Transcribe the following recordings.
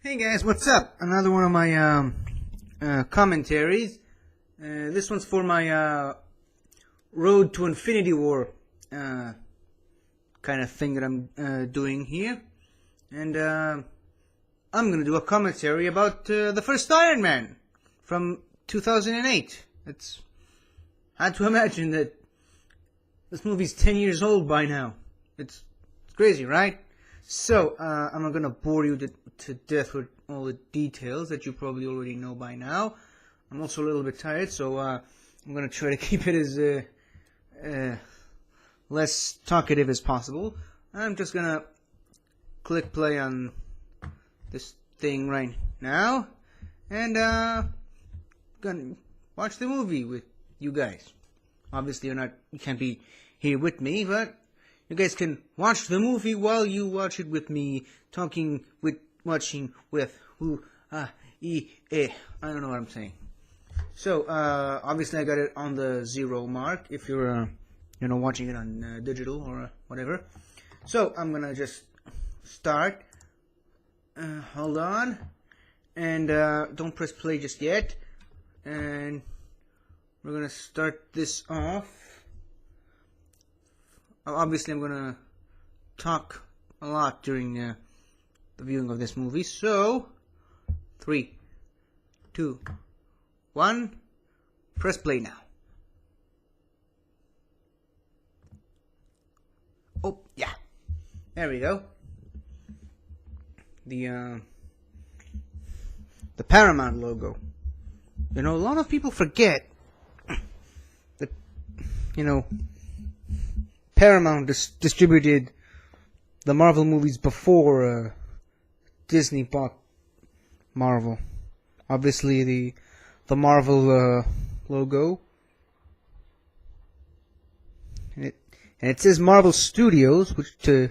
Hey guys, what's up? Another one of my commentaries. This one's for my Road to Infinity War kind of thing that I'm doing here. And I'm gonna do a commentary about the first Iron Man from 2008. It's hard to imagine that this movie's 10 years old by now. It's crazy, right? So, I'm not gonna bore you to death with all the details that you probably already know by now. I'm also a little bit tired, so I'm gonna try to keep it as less talkative as possible. I'm just gonna click play on this thing right now, and gonna watch the movie with you guys. Obviously, you can't be here with me, but you guys can watch the movie while you watch it with me, watching with I don't know what I'm saying. So, obviously I got it on the 0 mark if you're, watching it on digital or whatever. So, I'm gonna just start. Hold on. And, don't press play just yet. And we're gonna start this off. Obviously, I'm gonna talk a lot during the viewing of this movie. So, 3, 2, 1, press play now. Oh, yeah. There we go. The Paramount logo. A lot of people forget that, Paramount distributed the Marvel movies before Disney bought Marvel. Obviously, the Marvel logo, and it says Marvel Studios, which to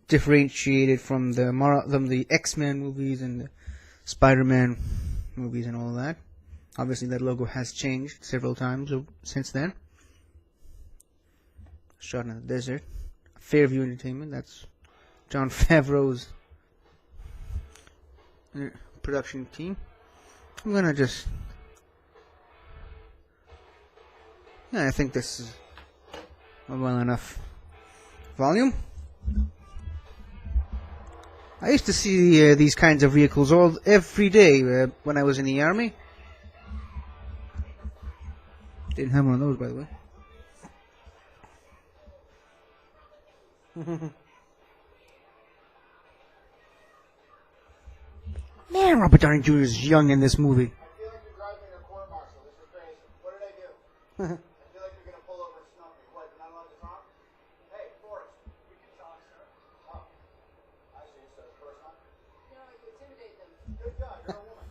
differentiate it from the X-Men movies and the Spider-Man movies and all that. Obviously, that logo has changed several times since then. Shot in the desert. Fairview Entertainment, that's Jon Favreau's production team. I'm gonna just... Yeah, I think this is well enough volume. I used to see these kinds of vehicles every day when I was in the army. Didn't have one of those, by the way. Man, Robert Downey Jr. is young in this movie. I feel like you're driving me to a court martial. This is crazy. What did I do? I feel like you're going to pull over and snuff me. What, you're not allowed to talk? Hey, Forrest. We can talk, sir. Oh. I see. So it's first time? You intimidate them. Good God, you're a woman.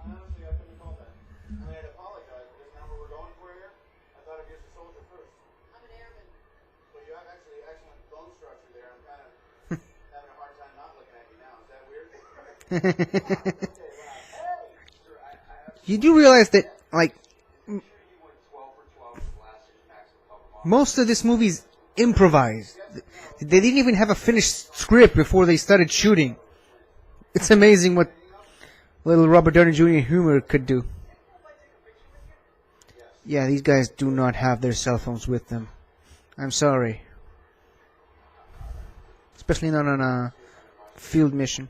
Honestly, I couldn't call that. I mean, I'd apologize, but isn't that what we're going for here? I thought of you as a soldier first. I'm an airman. Well, you have actually excellent bone structure there. I'm kind of having a hard time not looking at you now. Is that weird? You do realize that, most of this movie's improvised. They didn't even have a finished script before they started shooting. It's amazing what little Robert Downey Jr. humor could do. Yeah, these guys do not have their cell phones with them. I'm sorry. Especially not on a field mission.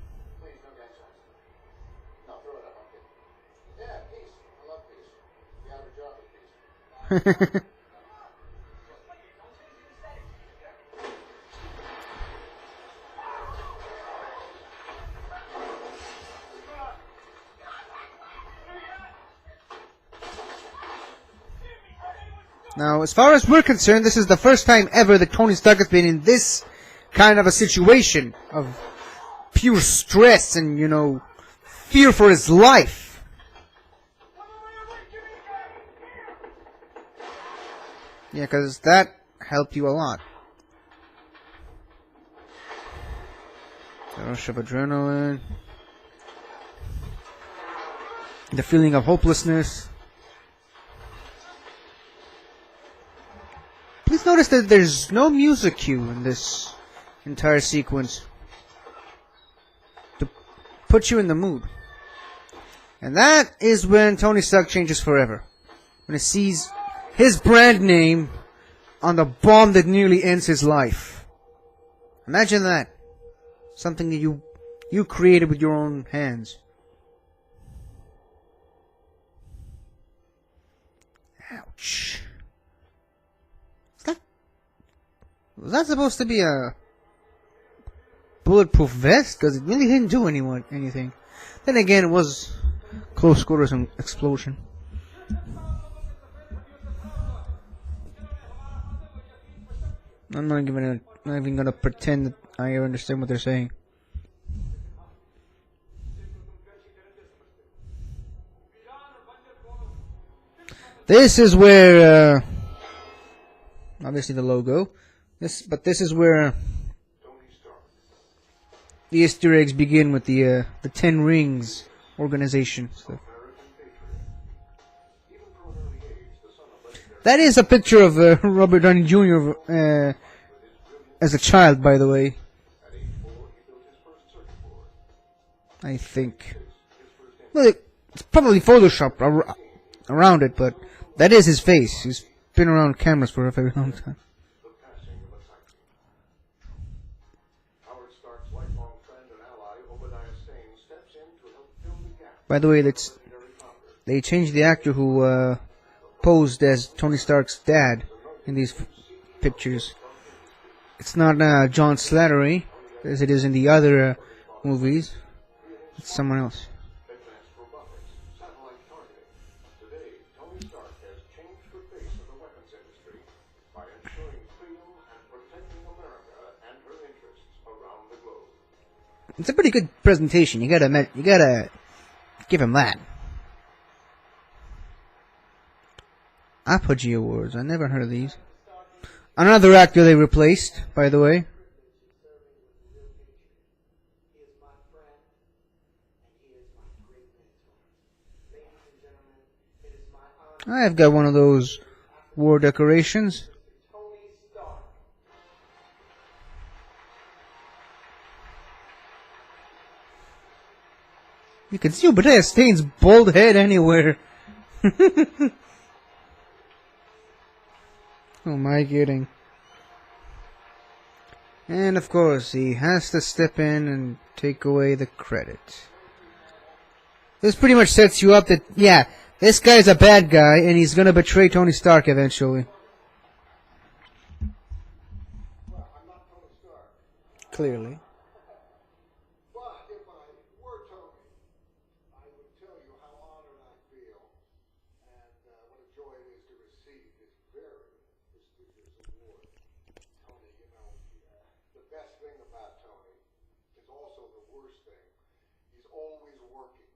Now, as far as we're concerned, this is the first time ever that Tony Stark has been in this kind of a situation of pure stress and, fear for his life. Yeah, because that helped you a lot. The rush of adrenaline. The feeling of hopelessness. Please notice that there's no music cue in this entire sequence. To put you in the mood. And that is when Tony Stark changes forever. When he sees his brand name on the bomb that nearly ends his life. Imagine that. Something that you created with your own hands. Ouch. Was that supposed to be a bulletproof vest? Because it really didn't do anything. Then again, it was close quarters and explosion. I'm not even gonna pretend that I understand what they're saying. This is where, obviously the logo. But this is where the Easter eggs begin with the 10 Rings organization. So. That is a picture of Robert Downey Jr. As a child, by the way. I think. Well, it's probably Photoshop around it, but that is his face. He's been around cameras for a very long time. By the way, they changed the actor who posed as Tony Stark's dad in these pictures. It's not John Slattery, as it is in the other movies. It's someone else. It's a pretty good presentation. You gotta give him that. Apogee Awards. I never heard of these. Another actor they replaced, by the way. I've got one of those war decorations. You can see Obadiah Stane's bald head anywhere. Oh, my kidding. And of course, he has to step in and take away the credit. This pretty much sets you up that, yeah, this guy's a bad guy and he's gonna betray Tony Stark eventually. Well, I'm not Tony Stark. Clearly. But if I were Tony, I would tell you how honored I feel and what a joy it is to receive this very prestigious award. Tony, you know, the best thing about Tony is also the worst thing. He's always working.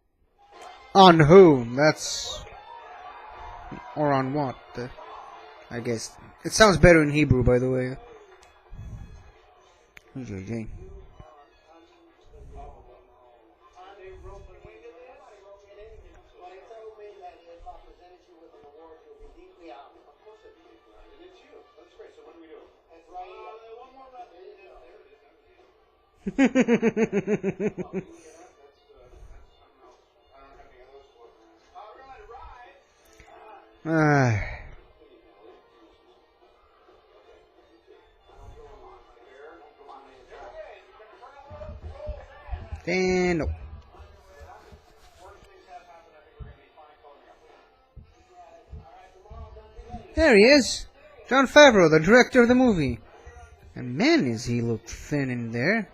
On whom? That's... Or on what? I guess. It sounds better in Hebrew, by the way. JJ. Stand up. There he is. Jon Favreau, the director of the movie. And man, is he look thin in there.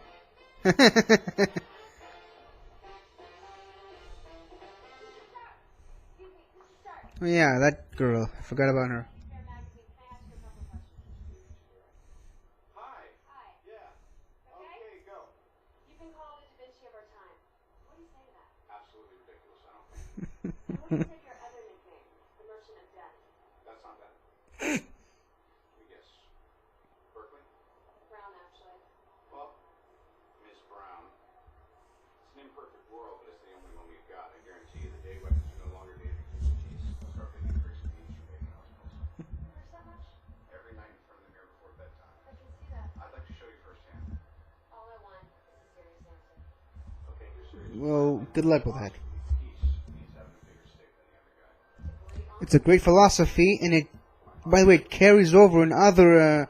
Oh yeah, that girl. I forgot about her. Hi. Yeah. Okay, go. You've been called the Da Vinci of our time. What do you say to that? Absolutely ridiculous. I don't think What do you say to your other nickname, the Merchant of Death? that's not bad. Let me guess. Berkeley? Brown, actually. Well, Miss Brown. It's an imperfect world, but it's the only one we've got. I guarantee you the day weapons are no longer dated cheese. I'll start picking tricks with the instrument hospitals. There's that much? Every night in front of the mirror before bedtime. I can see that. I'd like to show you firsthand. All I want is a serious answer. Okay, you're serious. Well, Good luck with that. It's a great philosophy, and it, by the way, it carries over in other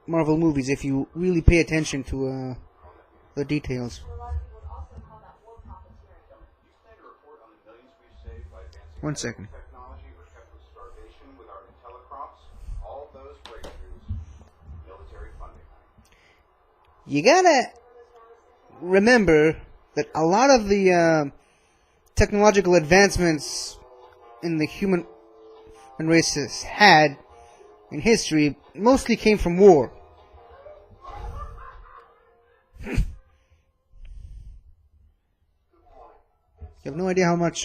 Marvel movies if you really pay attention to the details. A lot of people would also call that war profiteering. You stand to report on the millions we've saved by advancing 1 second. technology or kept from starvation with our intellicrops. All those breakthroughs, military funding. You gotta remember that a lot of the technological advancements in the human races had in history mostly came from war. You have no idea how much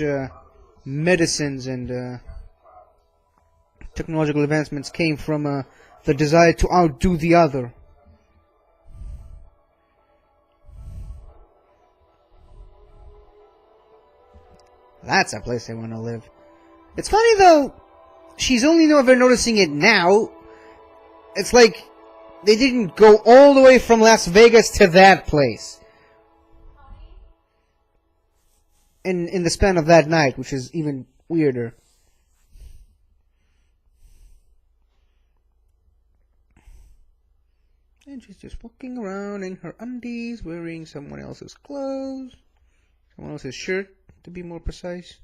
medicines and technological advancements came from the desire to outdo the other. That's a place I want to live. It's funny though, she's only ever noticing it now. It's like they didn't go all the way from Las Vegas to that place. In the span of that night, which is even weirder. And she's just walking around in her undies, wearing someone else's clothes. Someone else's shirt, to be more precise.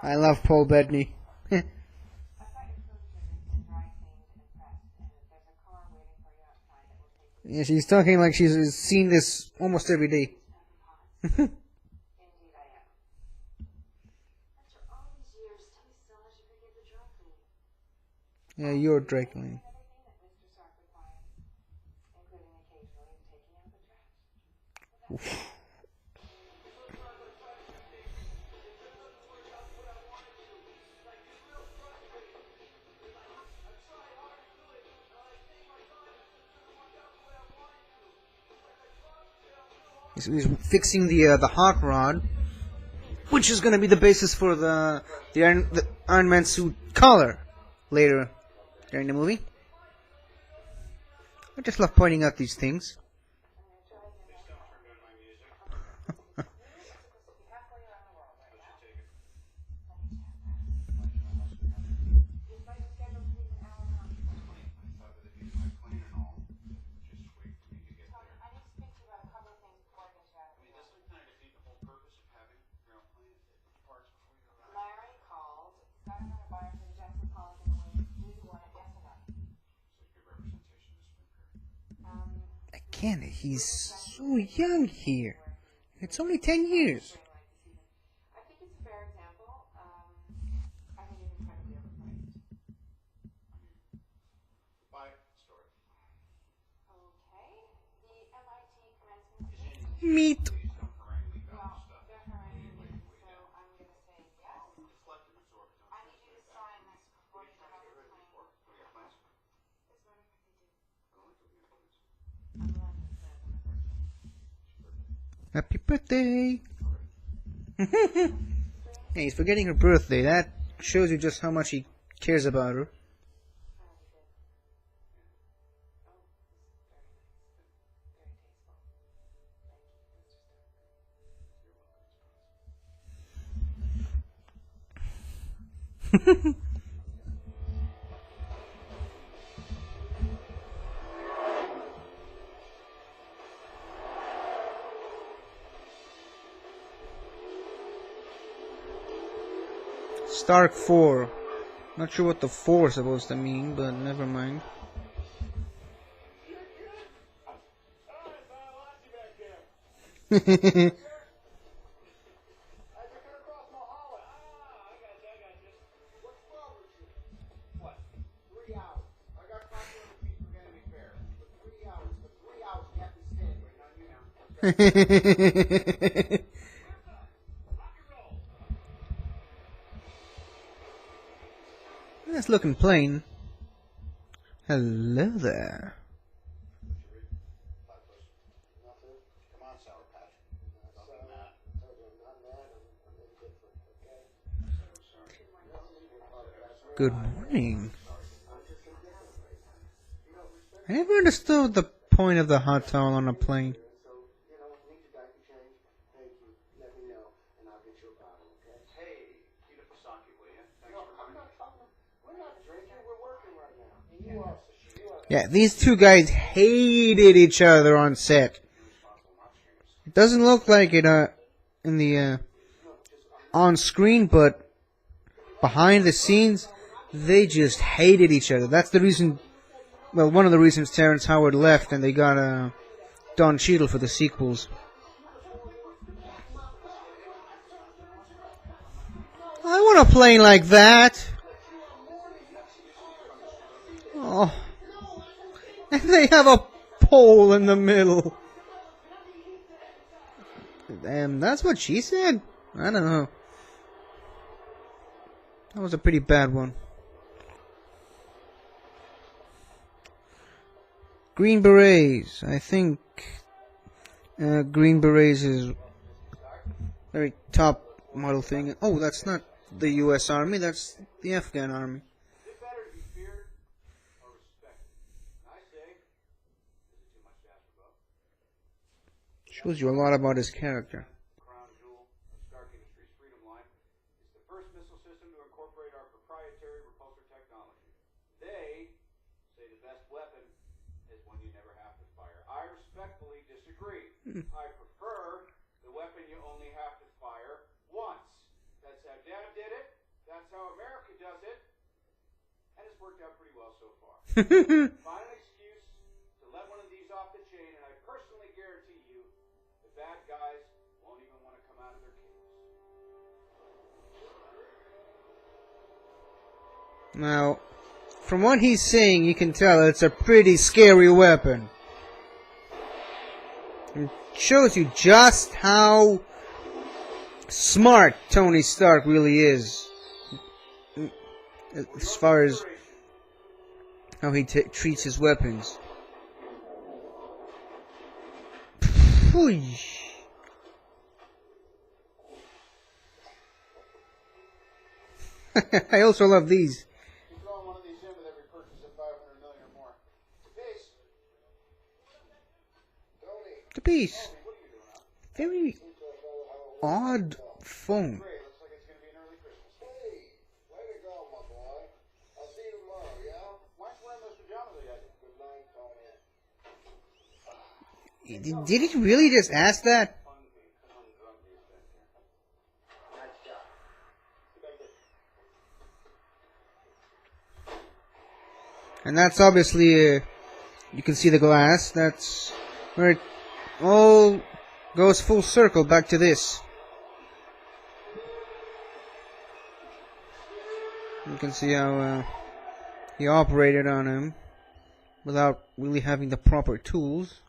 I love Paul Bettany. Yeah, she's talking like she's seen this almost every day. Indeed, I am. After all these years, tell me still how she forgave the dry cleaning. Yeah, you're dry cleaning. Everything that Mr. Sark required, including occasionally taking out the trash. He's fixing the hot rod, which is going to be the basis for the Iron Man suit collar later during the movie. I just love pointing out these things. Larry called, got another buyer for the Jackson Pollock in the wings. Do you want it? Yes or no? Again, he's so young here. It's only 10 years. I think it's a fair example. I think it's incredibly overpriced. Bye. Story. Okay. The MIT commencement. Meet. Well, they're haranguing me, so I'm going to say yes. I need you to sign this before you get off the plane. As a matter of fact, I do. I'm allowed to say it's on my birthday. Happy birthday. Yeah, he's forgetting her birthday. That shows you just how much he cares about her. Stark 4. Not sure what the 4 is supposed to mean, but never mind. What? 3 hours. I got coffee on the beach for Vanity Fair. For 3 hours. For 3 hours, you have to stand waiting on you now. Nice looking plane. Hello there. Come on, Sour Patch. Don't be mad. Good morning. I never understood the point of the hot towel on a plane. So, you know, need your diaper change? Thank you. Let me know, and I'll get you a bottle, okay? Hey, keep it for sake, will you? Thanks for coming. We're not drinking. We're working right now. And you are, so you are. Yeah, these two guys hated each other on set. It doesn't look like it in the on screen, but behind the scenes, they just hated each other. That's the reason. Well, one of the reasons Terrence Howard left, and they got Don Cheadle for the sequels. I want a plane like that. Oh, and they have a pole in the middle. That's what she said? I don't know. That was a pretty bad one. Green Berets. I think Green Berets is very top model thing. Oh, that's not the U.S. Army. That's the Afghan Army. Is it better to be feared or respected? I say, is it too much to ask for both? Shows you a lot about his character. Crown jewel of Stark Industries' Freedom Line is the first missile system to incorporate our proprietary repulsor technology. They say the best weapon is one you never have to fire. I respectfully disagree. I prefer the weapon you only have to fire once. That's how Dad did it. That's how America does it. And it's worked out pretty well so far. Find an excuse to let one of these off the chain, and I personally guarantee you the bad guys won't even want to come out of their caves. Now, from what he's saying, you can tell it's a pretty scary weapon. It shows you just how smart Tony Stark really is. As far as how he treats his weapons. Phew. I also love these. You throw one of these in with every purchase of 500 million or more. Peace. Tony. The piece. What are you doing up? Very odd phone. Great. Looks like it's going to be an early Christmas. Hey, way to go, my boy. I'll see you tomorrow, yeah? Why aren't you wearing those pajamas yet? Good night, Tony. Did he really just ask that? And that's obviously, you can see the glass. That's where it all goes full circle back to this. You can see how he operated on him without really having the proper tools.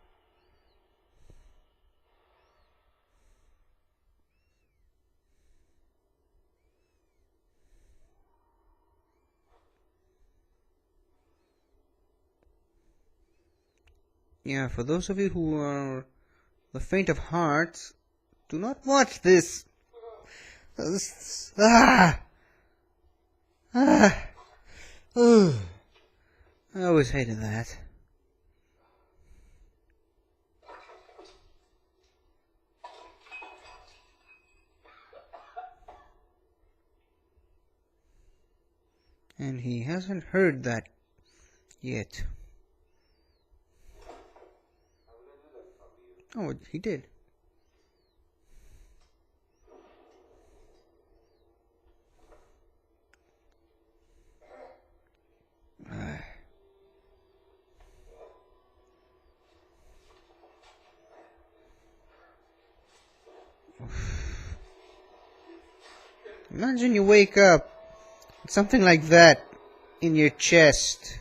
Yeah, for those of you who are the faint of heart, do not watch this. I always hated that. And he hasn't heard that yet. Oh, he did. Imagine you wake up with something like that in your chest.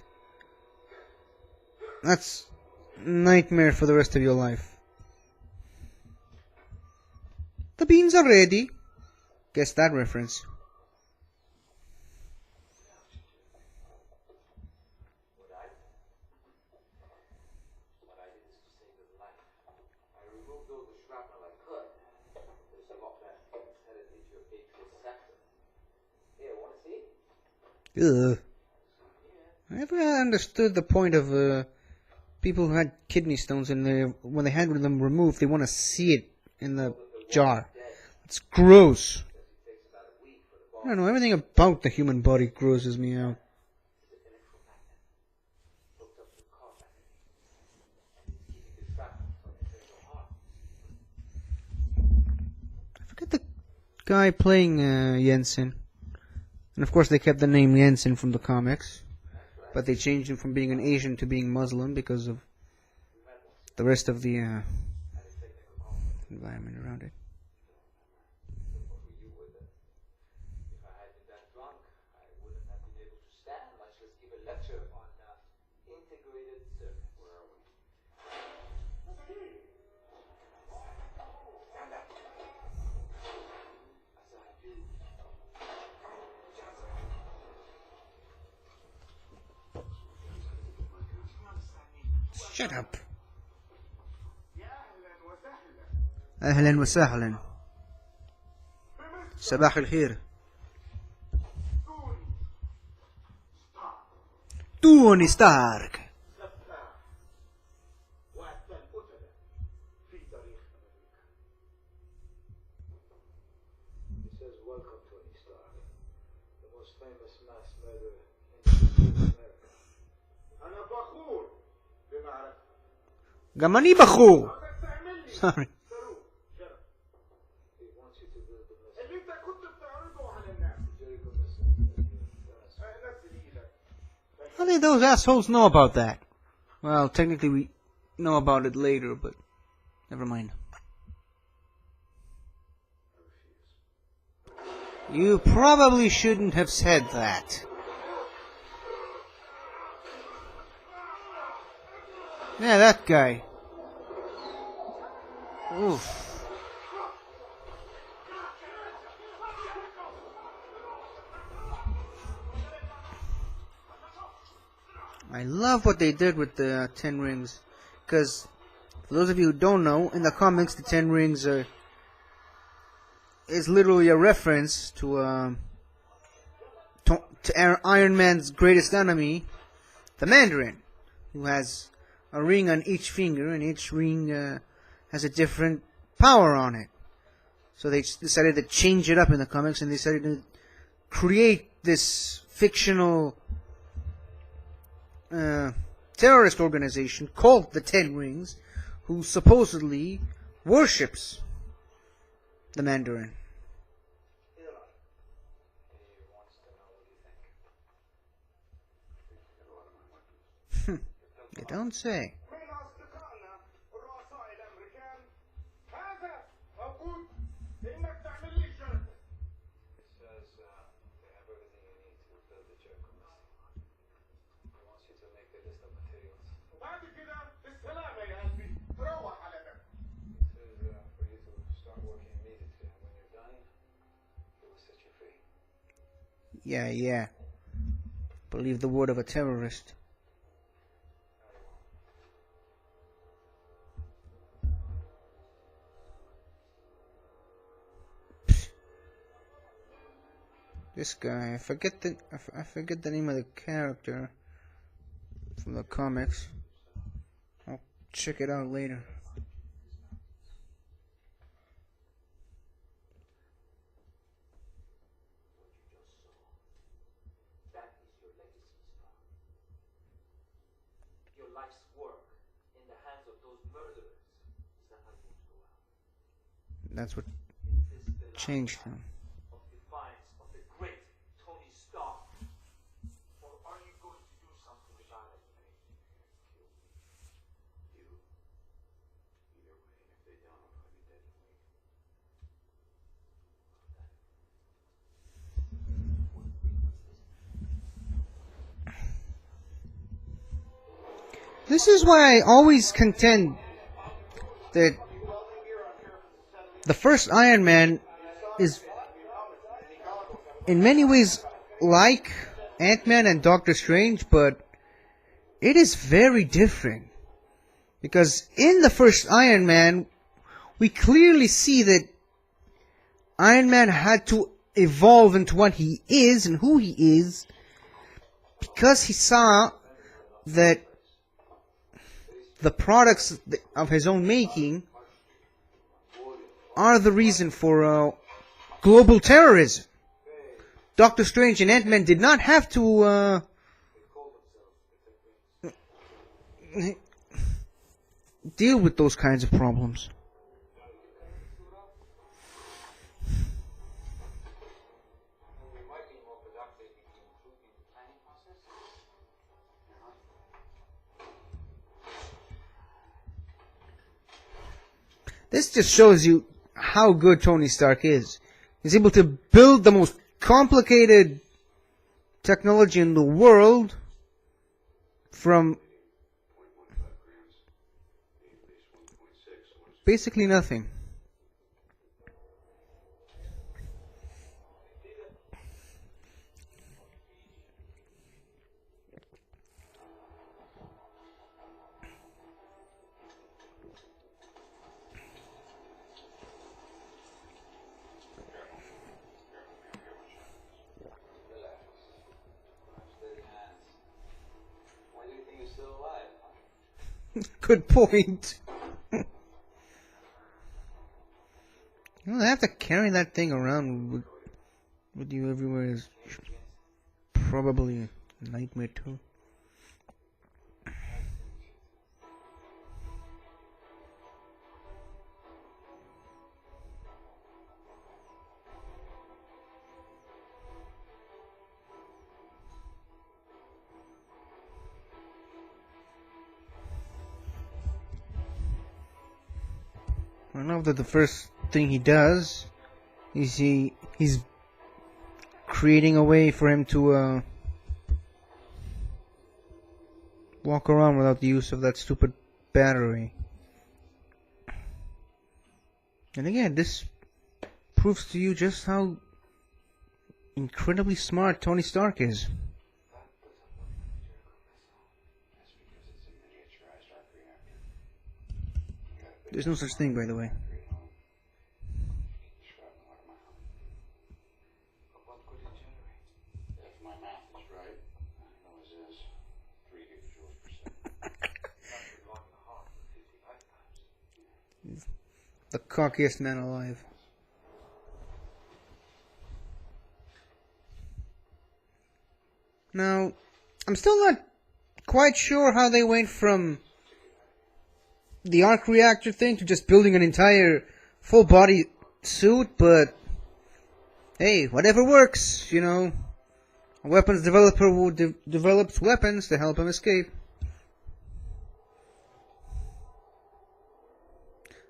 That's a nightmare for the rest of your life. The beans are ready. Guess that reference. What I did is to save his life. I removed all the shrapnel I could. There's some of that headed into your atrial septum. Here, want to see? Ugh. I never understood the point of people who had kidney stones and when they had them removed, they want to see it in the jar. It's gross. I don't know, everything about the human body grosses me out. I forget the guy playing Jensen. And of course they kept the name Jensen from the comics. But they changed him from being an Asian to being Muslim because of the rest of the environment around it. Shut up. أهلا وسهلا. صباح الخير. توني ستارك. He says, "Welcome, Tony Stark, the most famous mass murderer in America." أنا فخور بمعرفتك. גם אני בחור. Sorry. He wants you to build the message. اللي أنت كنت بتعرضه على الناس. How did those assholes know about that? Well, technically we know about it later, but never mind. You probably shouldn't have said that. Yeah, that guy. Oof. I love what they did with the 10 rings. Because, for those of you who don't know, in the comics the 10 rings is literally a reference to Iron Man's greatest enemy, the Mandarin, who has a ring on each finger, and each ring has a different power on it. So they decided to change it up in the comics, and they decided to create this fictional terrorist organization called the Ten Rings, who supposedly worships the Mandarin. You don't say. Yeah. Believe the word of a terrorist. This guy, I forget the name of the character from the comics. I'll check it out later. Your life's work in the hands of those murderers is not how you want to go out. That's what It is the changed him. of defiance of the great Tony Stark. Or are you going to do something about it? Kill me. You. Either way, if they don't, I'll probably be dead in a week. This is why I always contend that the first Iron Man is in many ways like Ant-Man and Doctor Strange, but it is very different. Because in the first Iron Man, we clearly see that Iron Man had to evolve into what he is and who he is because he saw that the products of his own making are the reason for global terrorism. Doctor Strange and Ant-Man did not have to deal with those kinds of problems. This just shows you how good Tony Stark is. He's able to build the most complicated technology in the world from basically nothing. Good point. You have to carry that thing around with you everywhere is probably a nightmare too. I know that the first thing he does is he's creating a way for him to walk around without the use of that stupid battery. And again, this proves to you just how incredibly smart Tony Stark is. There's no such thing, by the way. If my math is right, noise is 3 gigajoules per second. The cockiest man alive. Now, I'm still not quite sure how they went from the arc reactor thing to just building an entire full body suit, but hey, whatever works, you know. A weapons developer who develops weapons to help him escape.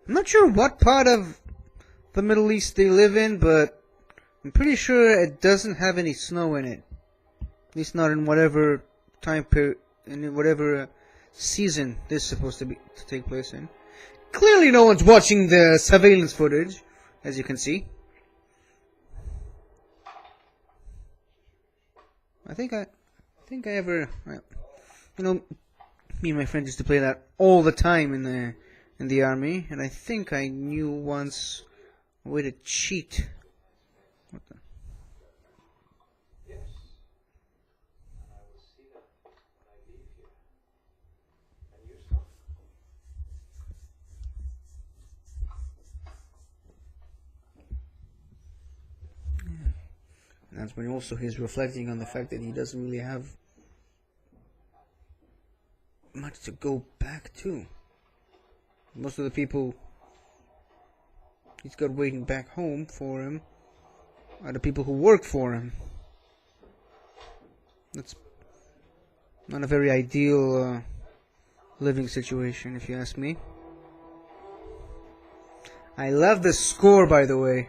I'm not sure what part of the Middle East they live in, but I'm pretty sure it doesn't have any snow in it. At least not in whatever time period, in whatever season this is supposed to take place in. Clearly no one's watching the surveillance footage, as you can see. I think I ever, you know, me and my friend used to play that all the time in the army, and I think I knew once a way to cheat. What the? That's when also he's reflecting on the fact that he doesn't really have much to go back to. Most of the people he's got waiting back home for him are the people who work for him. That's not a very ideal living situation, if you ask me. I love the score, by the way.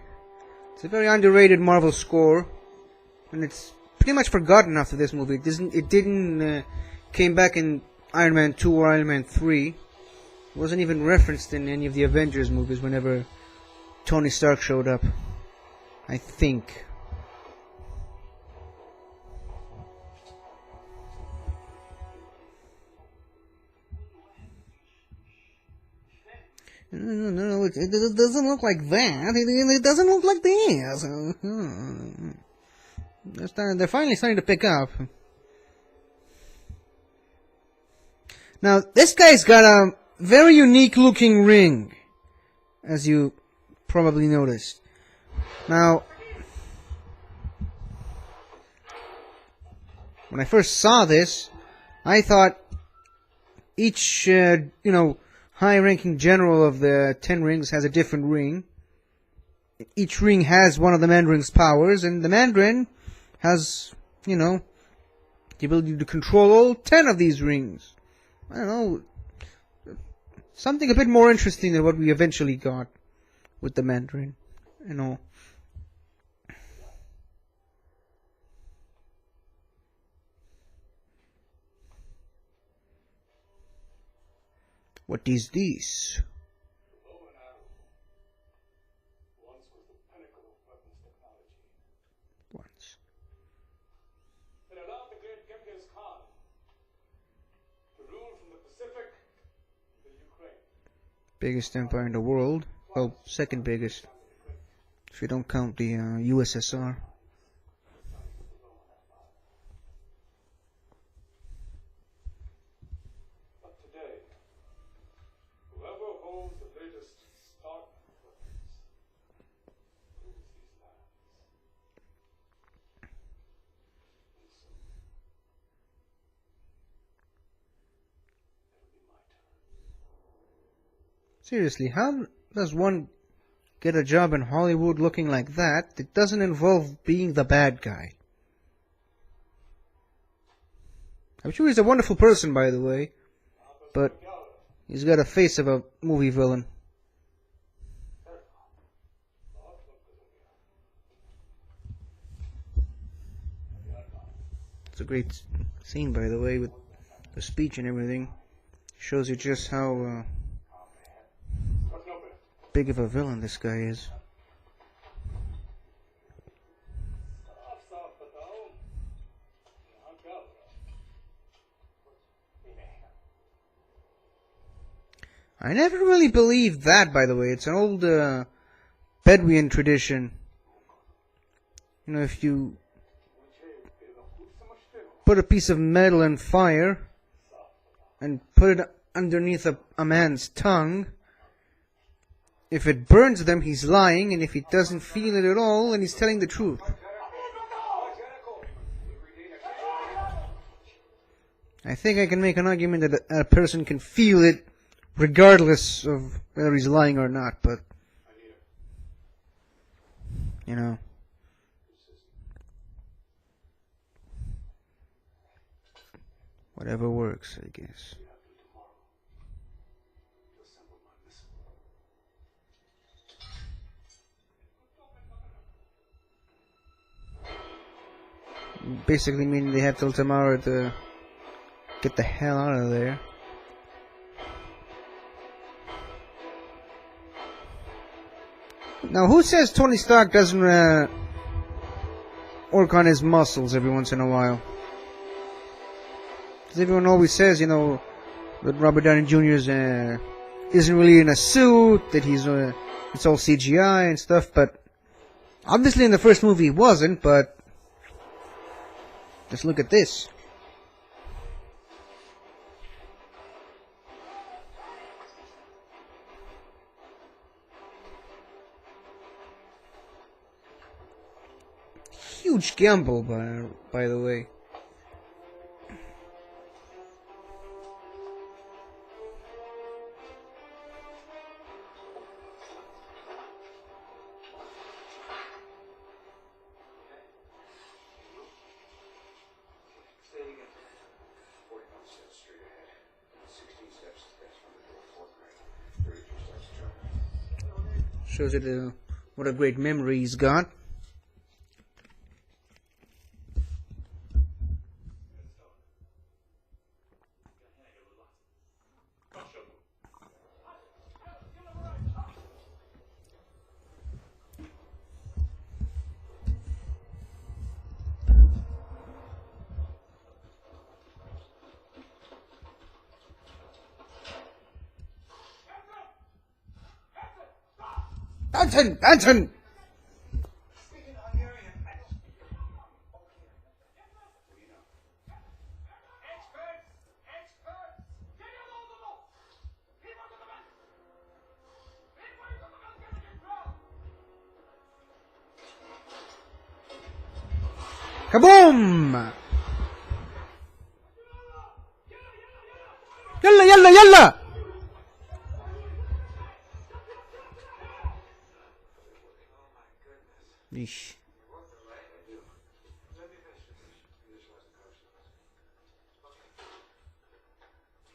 It's a very underrated Marvel score. And it's pretty much forgotten after this movie. It didn't came back in Iron Man 2 or Iron Man 3. It wasn't even referenced in any of the Avengers movies whenever Tony Stark showed up. I think. No, it doesn't look like that. It doesn't look like this. They're finally starting to pick up. Now, this guy's got a very unique looking ring, as you probably noticed. Now, when I first saw this, I thought each, high-ranking general of the 10 rings has a different ring. Each ring has one of the Mandarin's powers, and the Mandarin has, the ability to control all 10 of these rings. I don't know, something a bit more interesting than what we eventually got with the Mandarin, What is this? Once was the pinnacle of weapons technology. Once. It allowed the great Genghis Khan to rule from the Pacific to the Ukraine. Biggest empire in the world. Well, second biggest, if you don't count the USSR. But today, whoever holds the latest stock weapons rules these lands. And soon, it'll be my turn. Seriously, how does one get a job in Hollywood looking like that? It doesn't involve being the bad guy. I'm sure he's a wonderful person, by the way, but he's got a face of a movie villain. It's a great scene, by the way, with the speech and everything. Shows you just how big of a villain this guy is. I never really believed that, by the way. It's an old Bedouin tradition. If you put a piece of metal in fire and put it underneath a man's tongue, if it burns them, he's lying, and if he doesn't feel it at all, then he's telling the truth. I think I can make an argument that a person can feel it regardless of whether he's lying or not, but whatever works, I guess. Basically meaning they have till tomorrow to get the hell out of there. Now, who says Tony Stark doesn't work on his muscles every once in a while? Because everyone always says, that Robert Downey Jr. isn't really in a suit, that it's all CGI and stuff, but obviously in the first movie he wasn't, but just look at this. Huge gamble, by the way. Say it again. 41 steps straight ahead. 16 steps from the door, fourth grade. 32 steps to Shows you what a great memory he's got. Anton! Speaking Hungarian, I don't speak it. Okay. What do you know? Experts! Experts! Get Kaboom! Yalla, yalla, yalla! Yeesh.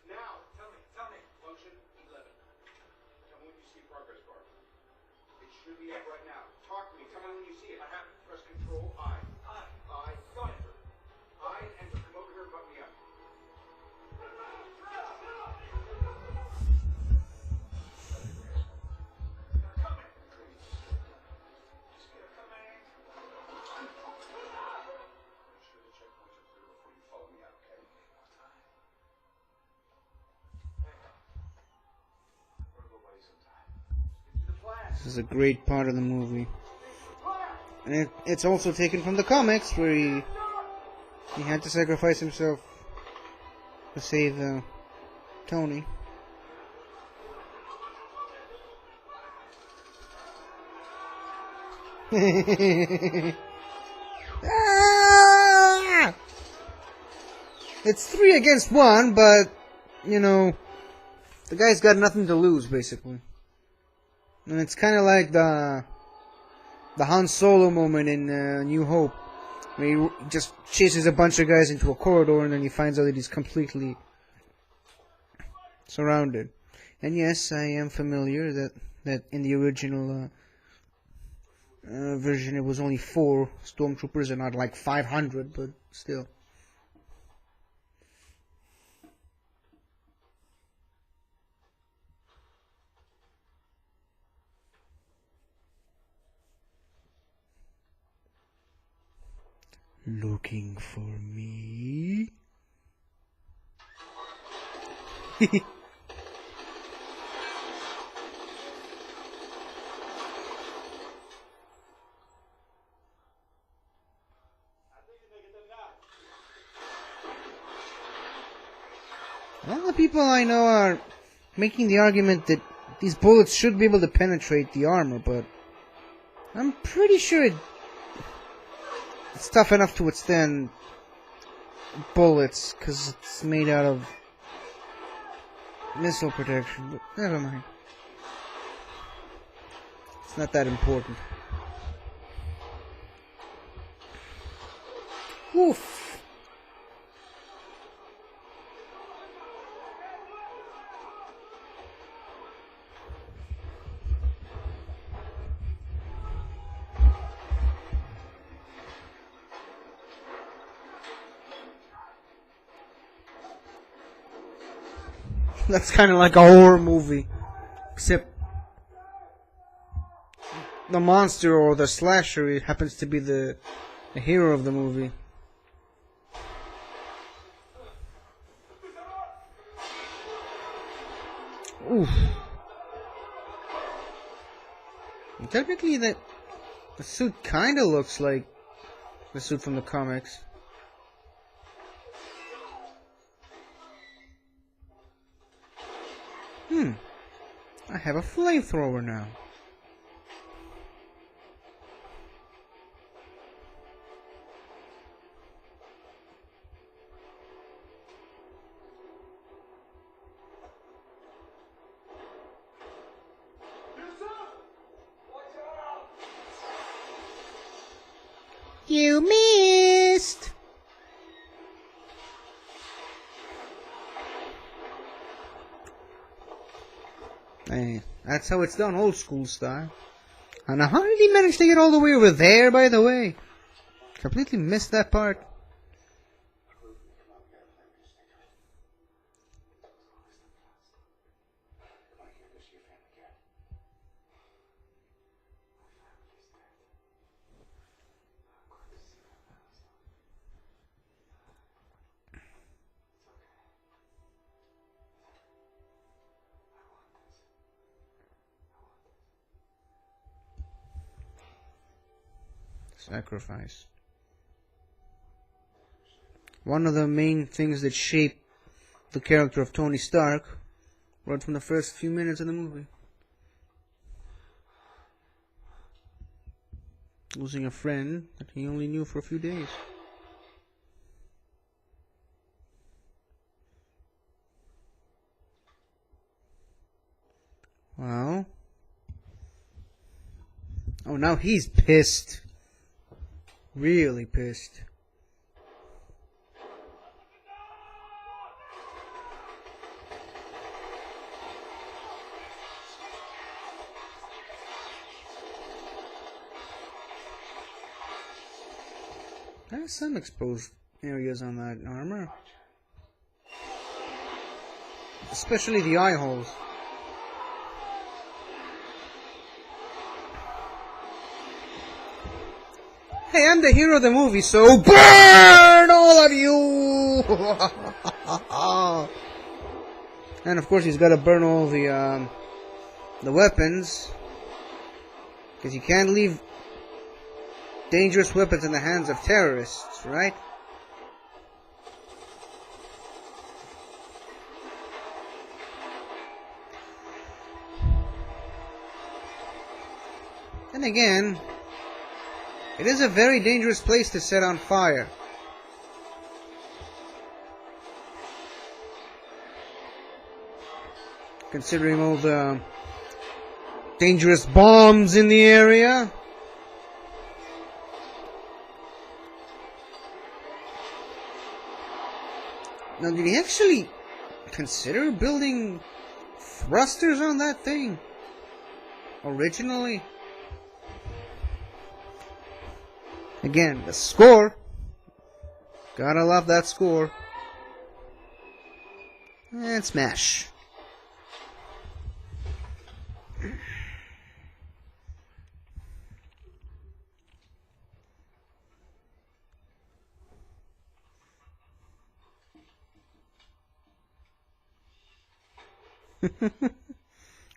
Now, tell me. Function 11. Tell me when you see progress bar. It should be up right now. Talk to me. Tell me when you see it. I have it. Press Control I. I. Enter. I enter. Come over here and button me up. This is a great part of the movie. And it's also taken from the comics, where he had to sacrifice himself to save Tony. Ah! It's 3 against 1, but, you know, the guy's got nothing to lose, basically. And it's kind of like the Han Solo moment in New Hope, where he just chases a bunch of guys into a corridor and then he finds out that he's completely surrounded. And yes, I am familiar that in the original version it was only 4 stormtroopers and not like 500, but still. Looking for me? All the people I know are making the argument that these bullets should be able to penetrate the armor, but I'm pretty sure it's tough enough to withstand bullets, because it's made out of missile protection, but never mind. It's not that important. Oof. That's kind of like a horror movie, except the monster or the slasher, it happens to be the hero of the movie. Oof. And technically, the suit kind of looks like the suit from the comics. I have a flamethrower now. You missed! Hey, that's how it's done, old school style. And how did he manage to get all the way over there, by the way? Completely missed that part. Sacrifice. One of the main things that shape the character of Tony Stark right from the first few minutes of the movie. Losing a friend that he only knew for a few days. Well. Oh, now he's pissed. Really pissed. There's some exposed areas on that armor. Especially the eye holes. Hey, I'm the hero of the movie, so burn all of you! And of course he's got to burn all the weapons. Because you can't leave dangerous weapons in the hands of terrorists, right? And again, it is a very dangerous place to set on fire. Considering all the dangerous bombs in the area. Now, did he actually consider building thrusters on that thing? Originally? Again, the score. Gotta love that score. And smash.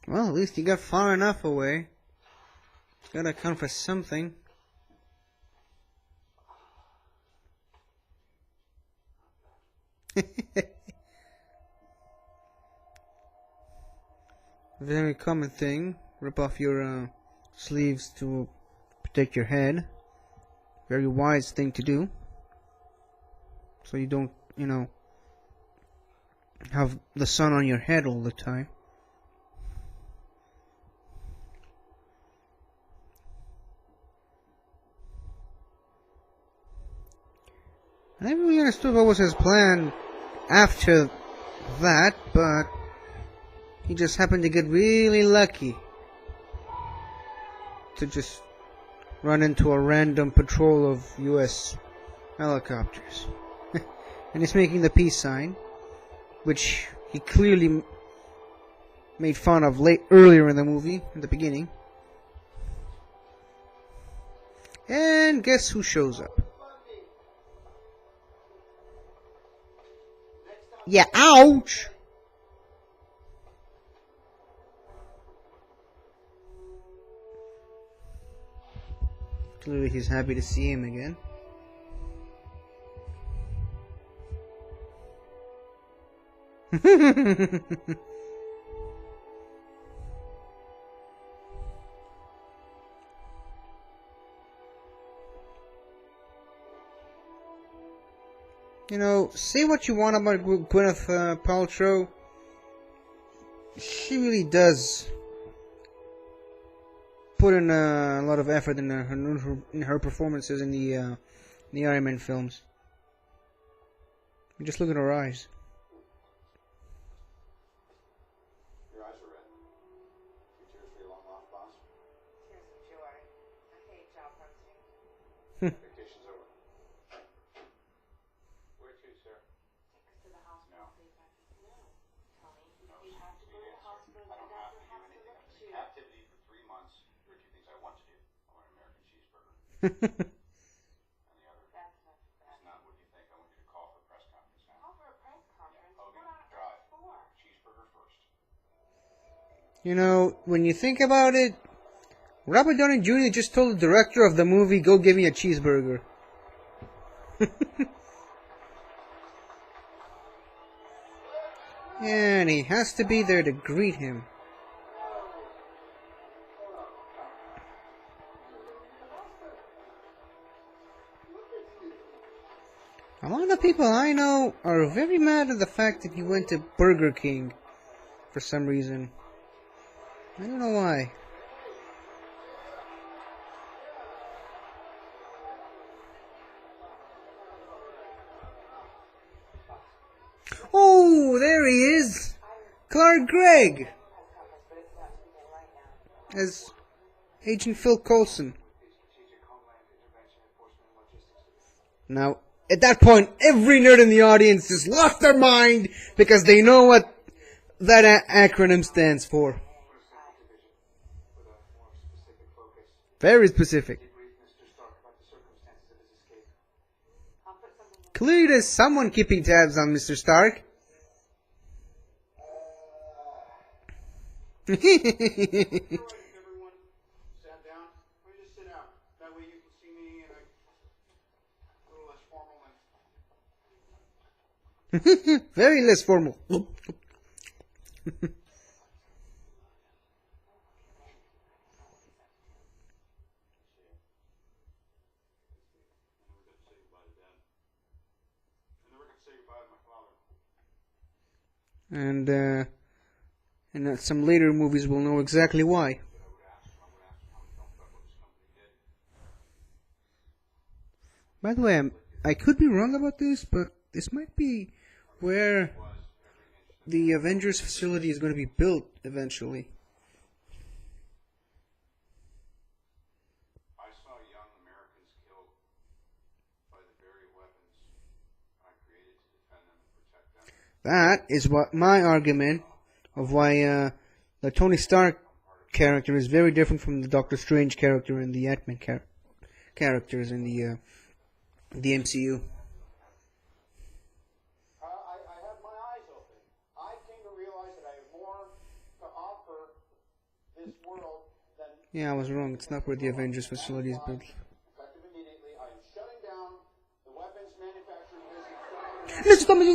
Well, at least you got far enough away. It's gotta count for something. Very common thing. Rip off your sleeves to protect your head. Very wise thing to do. So you don't, you know, have the sun on your head all the time. I never really understood what was his plan after that, but he just happened to get really lucky to just run into a random patrol of US helicopters. And he's making the peace sign, which he clearly made fun of earlier in the movie, in the beginning. And guess who shows up? Yeah, ouch! Clearly he's happy to see him again. You know, say what you want about Gwyneth Paltrow. She really does put in a lot of effort in her performances in the Iron Man films. You just look at her eyes. Your eyes are red. Two tears for your long lost boss. Tears of joy. I hate job hunting. Vacation's over. Where to, sir? Take us to the hospital, No. please. No, Tony. No, You have to go to the hospital. I The don't have doctor to do has to anything. look I'm at in you. captivity for 3 months. There are two things I want to do. I want an American cheeseburger. And the other That's enough of that. is not what you think. I want you to call for a press conference now. Call for a press conference. Hogan, What on drive. earth for? Cheeseburger first. You know, when you think about it, Robert Downey Jr. just told the director of the movie, "Go give me a cheeseburger." And he has to be there to greet him. A lot of people I know are very mad at the fact that he went to Burger King for some reason. I don't know why. Oh, there he is! Clark Gregg! As Agent Phil Coulson. Now, at that point, every nerd in the audience just lost their mind because they know what that acronym stands for. Very specific. Clearly there's someone keeping tabs on Mr. Stark. Everyone sat down. Let me just sit down. That way you can see me in a little less formal and Very less formal. And in some later movies we'll know exactly why. By the way, I could be wrong about this, but this might be where the Avengers facility is going to be built eventually. I saw young Americans killed by the very weapons I created to defend them and protect them. That is what my argument of why the Tony Stark character is very different from the Doctor Strange character and the Ant-Man characters in the MCU. I have my eyes open. I came to realize that I have more to offer this world than Yeah, I was wrong. It's not where the Avengers facility is built. effective immediately. I am shutting down the weapons manufacturing business Let's stop. time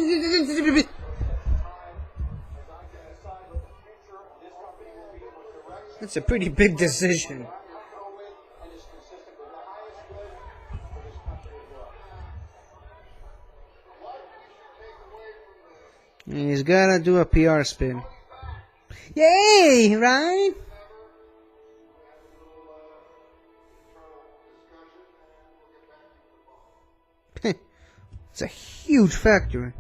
as I can decide what the future of this company will be, what direction That's a pretty big decision. I'm going to go with, and is consistent with the highest good for this country as well. What we should take away from this? He's gotta do a PR spin. Yay! Right? It's a huge factory.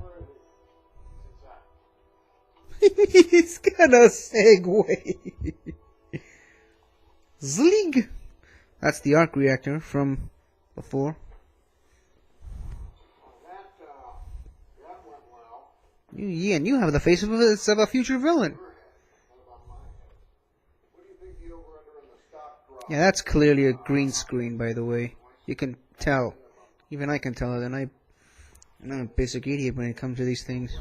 He's got a segue. Zlig. That's the arc reactor from before. That went well. Yeah, and you have the face of a future villain. What do you think the over-under in the stock drop? Yeah, that's clearly a green screen, by the way. You can tell. Even I can tell it, and I'm not a basic idiot when it comes to these things.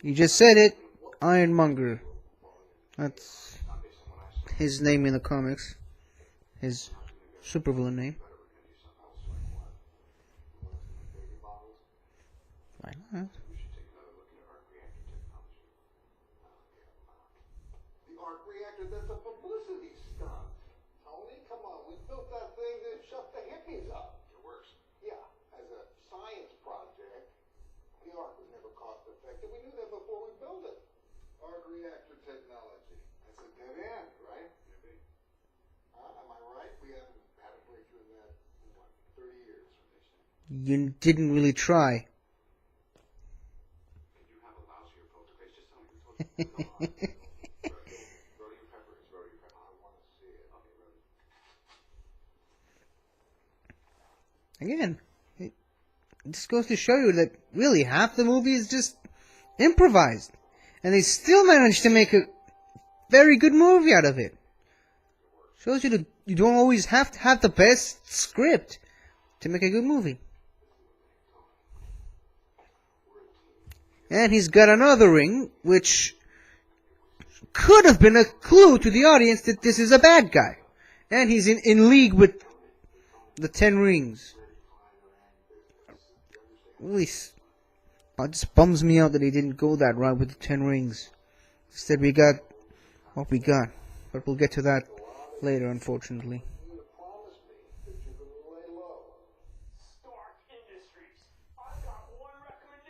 You just said it, Ironmonger. That's his name in the comics. His supervillain name. Why not? The arc reactor, that's a publicity stunt. Tony, come on, we built that thing to shut the hippies up. It works. Yeah, as a science project, the arc was never cost effective. We knew that before we built it. Arc reactor technology. That's a dead end, right? Maybe. Am I right? We haven't had a breakthrough in that in what, 30 years. You didn't really try. Can you have a lousier poker face? Just tell me who told you. Rhodey pepper is rhodey pepper. I want to see it. Okay, rhodey. Again, it just goes to show you that really half the movie is just improvised. And they still managed to make a very good movie out of it. Shows you that you don't always have to have the best script to make a good movie. And he's got another ring, which could have been a clue to the audience that this is a bad guy. And he's in league with the 10 rings. Really, it just bums me out that he didn't go that route with the 10 rings. Instead we got what we got. But we'll get to that later, unfortunately. You promised me that you're going to lay low. Stark Industries. I've got one recommendation.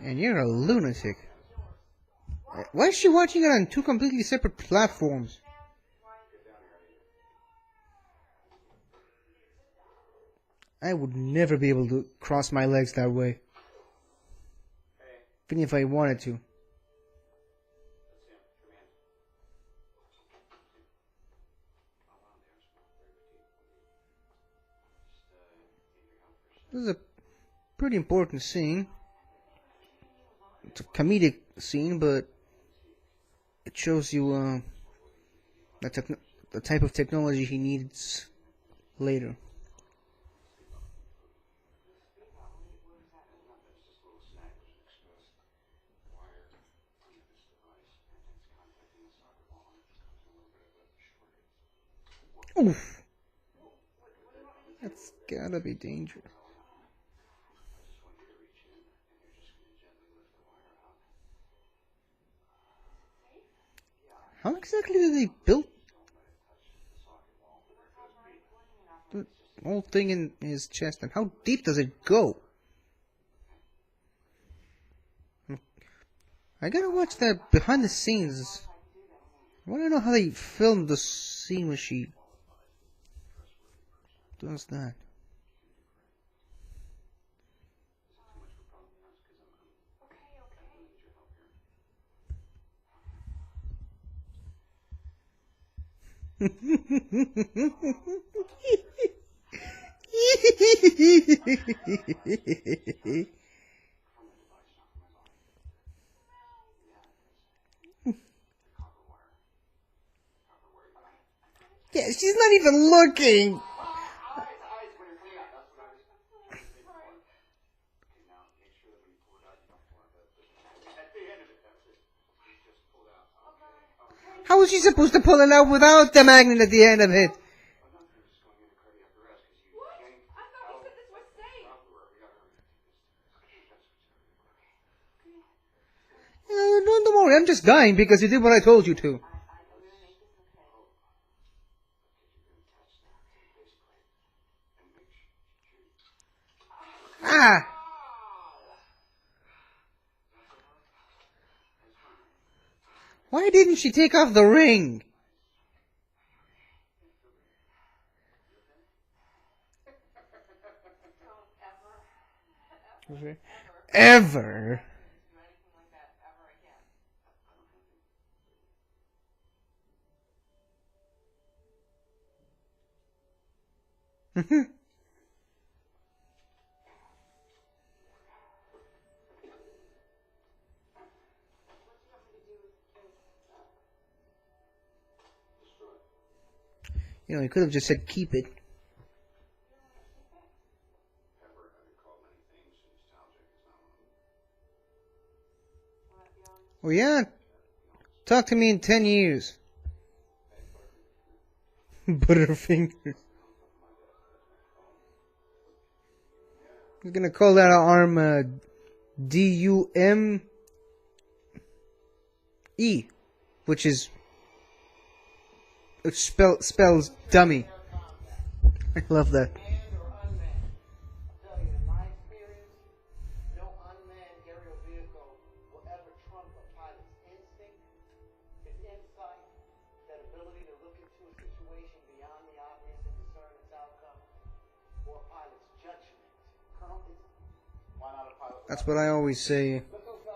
And you're a lunatic. Why is she watching it on two completely separate platforms? I would never be able to cross my legs that way. Even if I wanted to. This is a pretty important scene. It's a comedic scene, but it shows you the type of technology he needs later. Oof! That's gotta be dangerous. How exactly did they build the whole thing in his chest, and how deep does it go? I gotta watch that behind the scenes. I wanna know how they filmed the scene when she does that. Yeah, she's not even looking. How is she supposed to pull it out without the magnet at the end of it? What? I thought you said this was safe. Don't worry, I'm just dying because you did what I told you to. Ah! Why didn't she take off the ring? Ever. You know, you could have just said keep it. Oh yeah? Talk to me in 10 years. Butterfingers. I'm gonna call that arm D-U-M-E, which is spells dummy. I love that. Manned or unmanned. I'm telling you, in my experience, no unmanned aerial vehicle will ever trump a pilot's instinct, his insight, that ability to look into a situation beyond the obvious and discern its outcome, or a pilot's judgment. Colonel, why not a pilot? That's what I always say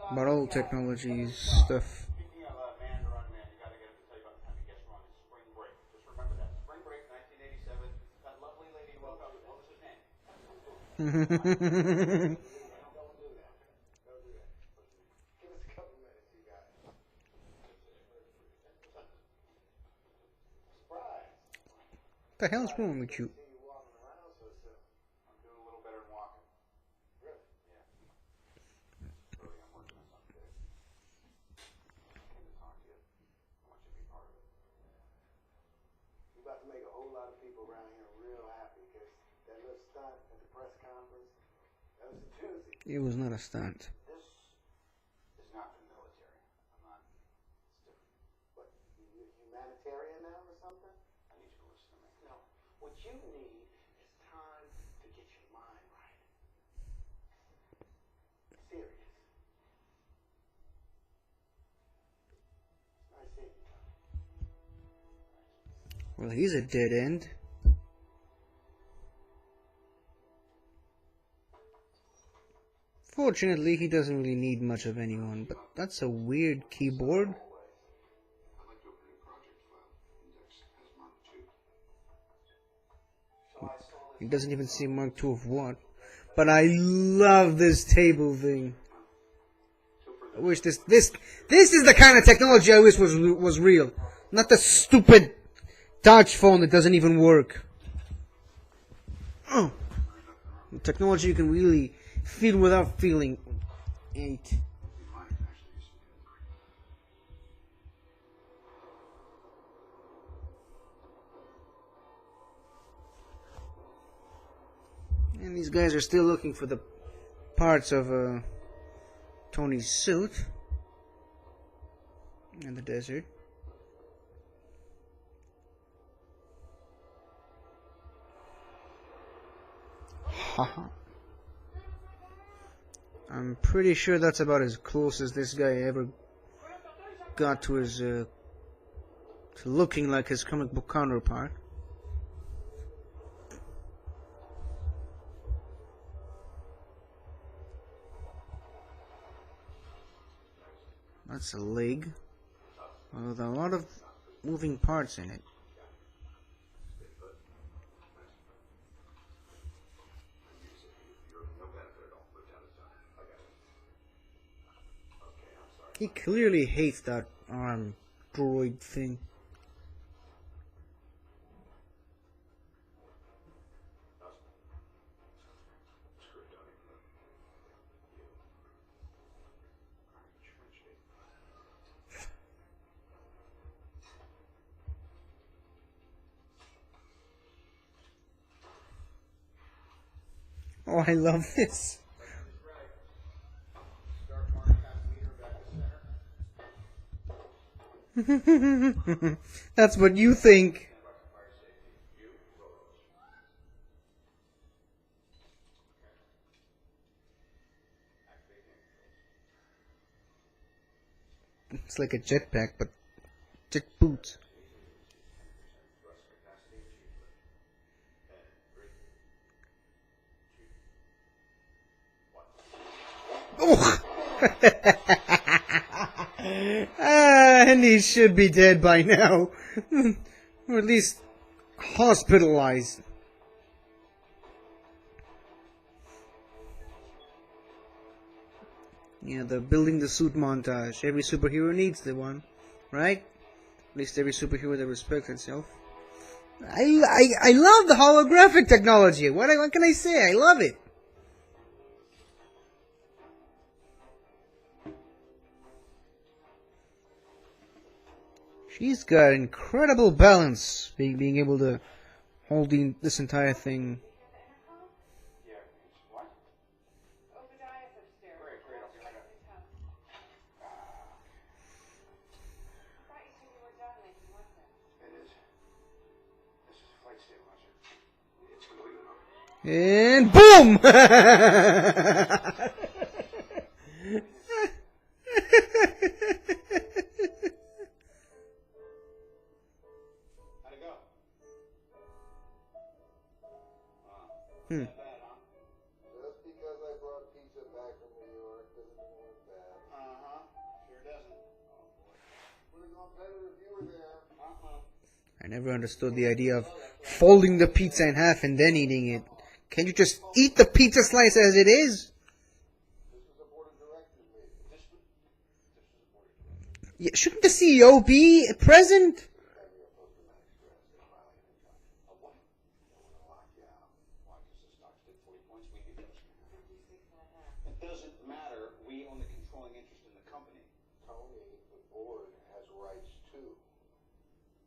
about all technology stuff. Speaking of manned or unmanned, you got to get him to tell you about the time he gets wrong in spring break. Just remember that. Spring break, 1987. That lovely lady you woke up with. What was his name? Don't do that. Don't do that. Give us a couple minutes, you guys. Surprise. What the hell's wrong with you? See you walking around so soon. I'm doing a little better than walking. Really? Yeah. Really, I'm working on something big. I came to talk to you. I want you to be part of it. You're about to make a whole lot of people around here real happy because that little stunt at the press conference, that was a doozy. It was not a stunt. This is not the military. I'm not. It's different. What? You humanitarian now or something? I need you to listen to me. No. What you need is time to get your mind right. Serious. Well, he's a dead end. Fortunately, he doesn't really need much of anyone, but that's a weird keyboard. It doesn't even say Mark II of what. But I love this table thing. I wish this is the kind of technology I wish was real. Not the stupid touch phone that doesn't even work. Oh. Technology you can really feel without feeling. 8. And these guys are still looking for the parts of Tony's suit in the desert. Haha. I'm pretty sure that's about as close as this guy ever got to his to looking like his comic book counterpart. That's a leg with a lot of moving parts in it. He clearly hates that arm droid thing. Oh, I love this. That's what you think. It's like a jetpack, but jet boots. Oh! And he should be dead by now. Or at least hospitalized. Yeah, the building the suit montage. Every superhero needs the one, right? At least every superhero that respects itself. I love the holographic technology. What can I say? I love it. She's got incredible balance, being able to hold this entire thing. Obadiah's upstairs. I thought you said you were done making weapons. It is. This is a flight stabilizer. It's And completely boom! How'd it go? Hmm. Bad, huh? Just because I brought pizza back from New York doesn't mean it was bad. Uh-huh. Sure doesn't. Oh, boy. Would have gone better if you were there. Uh-uh. I never understood the idea of folding the pizza in half and then eating it. Can't you just eat the pizza slice as it is? This was a board of directors meeting. This was a board of directors. Yeah, shouldn't the CEO be present? A what? They want to lock you out. Why? Because the stock's did 40 points. We need those. 56.5. It doesn't matter. We own the controlling interest in the company. Tony, the board has rights too.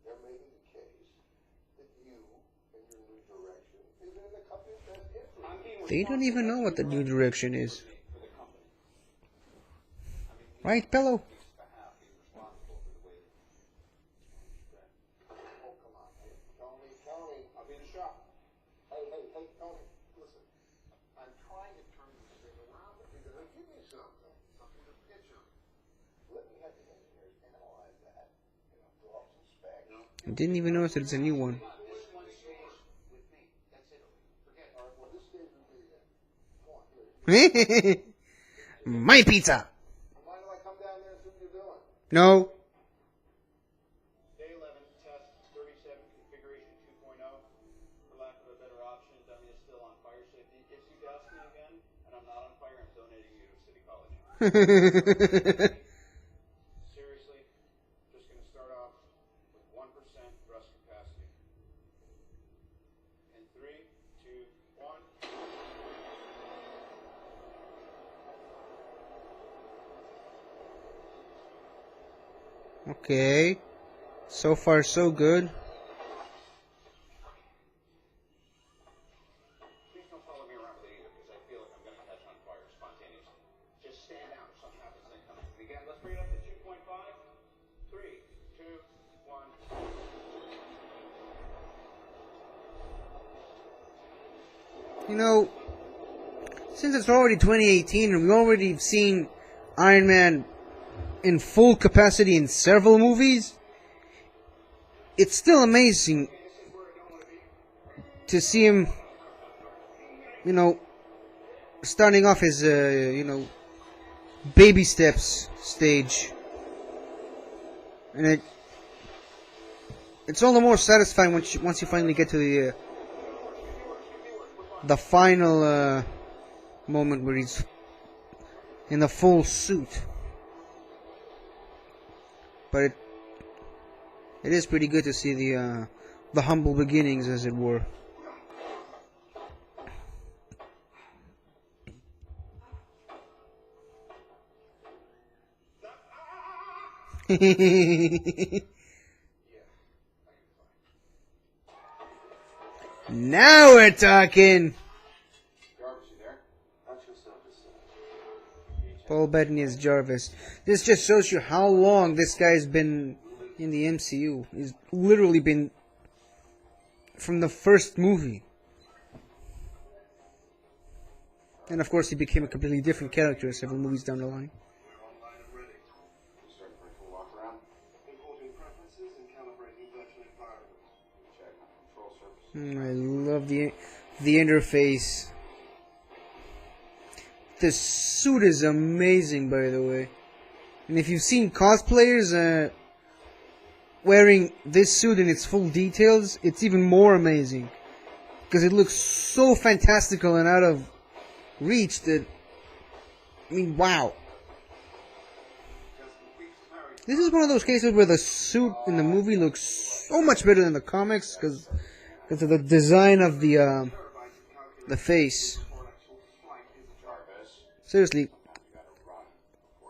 They're making the case that you and your new direction is in the company's best interest. I'm being They don't even know what the new direction is. for the company. Right, Bello? Being responsible for the way. Oh, come on. Hey, Tony. I'll be in the shop. Hey, Tony. Listen. I'm trying to turn this thing around. If you're going to give me something to pitch on, let me have the engineers analyze that. Draw up some specs. I didn't even notice that it's a new one. This one stays with me. That's it. Forget it. All right, well, this stays with me then. Come on, here. My pizza. Mind if I come down there and see what you're doing? No. Day 11, test 37, configuration 2.0. For lack of a better option, dummy is still on fire safety. If you douse me again, and I'm not on fire, I'm donating you to City College. Seriously, just going to start off with 1% thrust capacity. In 3, 2, 1. Okay. So far, so good. Please don't follow me around with it either, because I feel like I'm going to catch on fire spontaneously. Just stand down if something happens, then come to me again. Let's bring it up to 2.5. 3, 2, 1. You know, since it's already 2018 and we've already seen Iron Man in full capacity in several movies, it's still amazing to see him, you know, starting off his, baby steps stage. And it's all the more satisfying once you finally get to the final moment where he's in the full suit. But it is pretty good to see the humble beginnings, as it were. Now we're talking. Jarvis, you there? That's yourself. Paul Bettany as Jarvis. This just shows you how long this guy's been in the MCU. He's literally been from the first movie. And of course he became a completely different character several movies down the line. We're online and ready. We start for a walk around. Importing preferences and calibrating virtual environment. Check control surface. I love the interface. The suit is amazing, by the way. And if you've seen cosplayers wearing this suit in its full details, it's even more amazing. Because it looks so fantastical and out of reach that, I mean, wow. This is one of those cases where the suit in the movie looks so much better than the comics because of the design of the face. Seriously,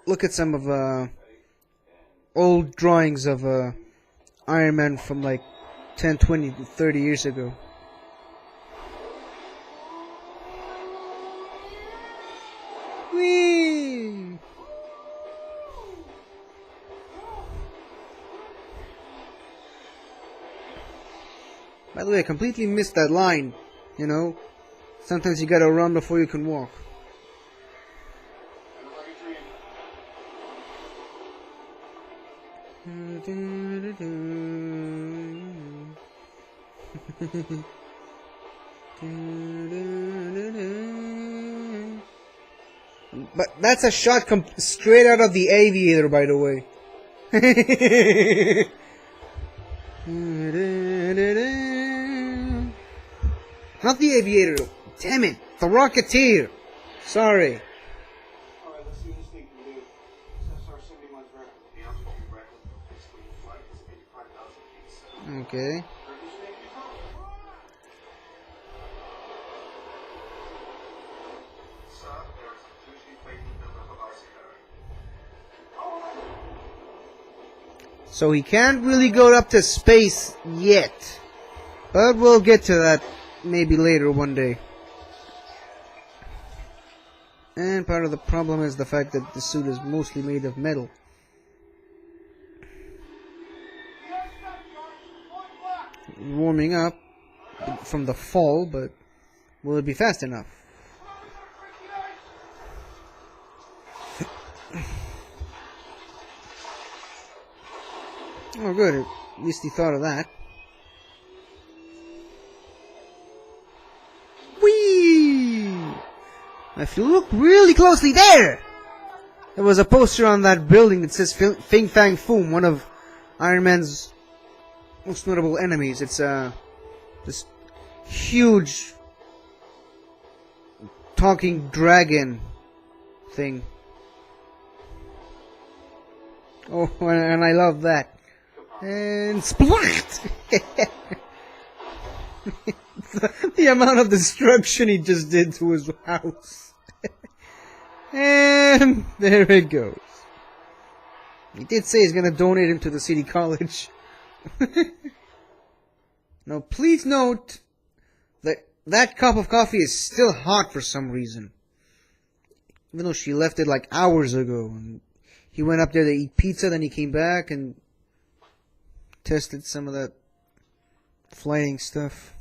look at some of old drawings of Iron Man from like 10, 20, 30 years ago. Whee! By the way, I completely missed that line, you know? Sometimes you gotta run before you can walk. But that's a shot straight out of the Aviator, by the way. Not the Aviator, damn it, the Rocketeer. Sorry. Alright, let's see what this thing can do. Since our 70 months record, the altitude record for fixed-wing flight is 85,000 feet. Okay. So he can't really go up to space yet. But we'll get to that maybe later one day. And part of the problem is the fact that the suit is mostly made of metal. Warming up from the fall, but will it be fast enough? Oh, good. At least he thought of that. Whee! If you look really closely there, there was a poster on that building that says Fing Fang Foom, one of Iron Man's most notable enemies. It's this huge talking dragon thing. Oh, and I love that. And splat! the amount of destruction he just did to his house. And there it goes. He did say he's gonna donate him to the city college. Now, please note that that cup of coffee is still hot for some reason. Even though she left it like hours ago. And he went up there to eat pizza, then he came back and tested some of that flying stuff.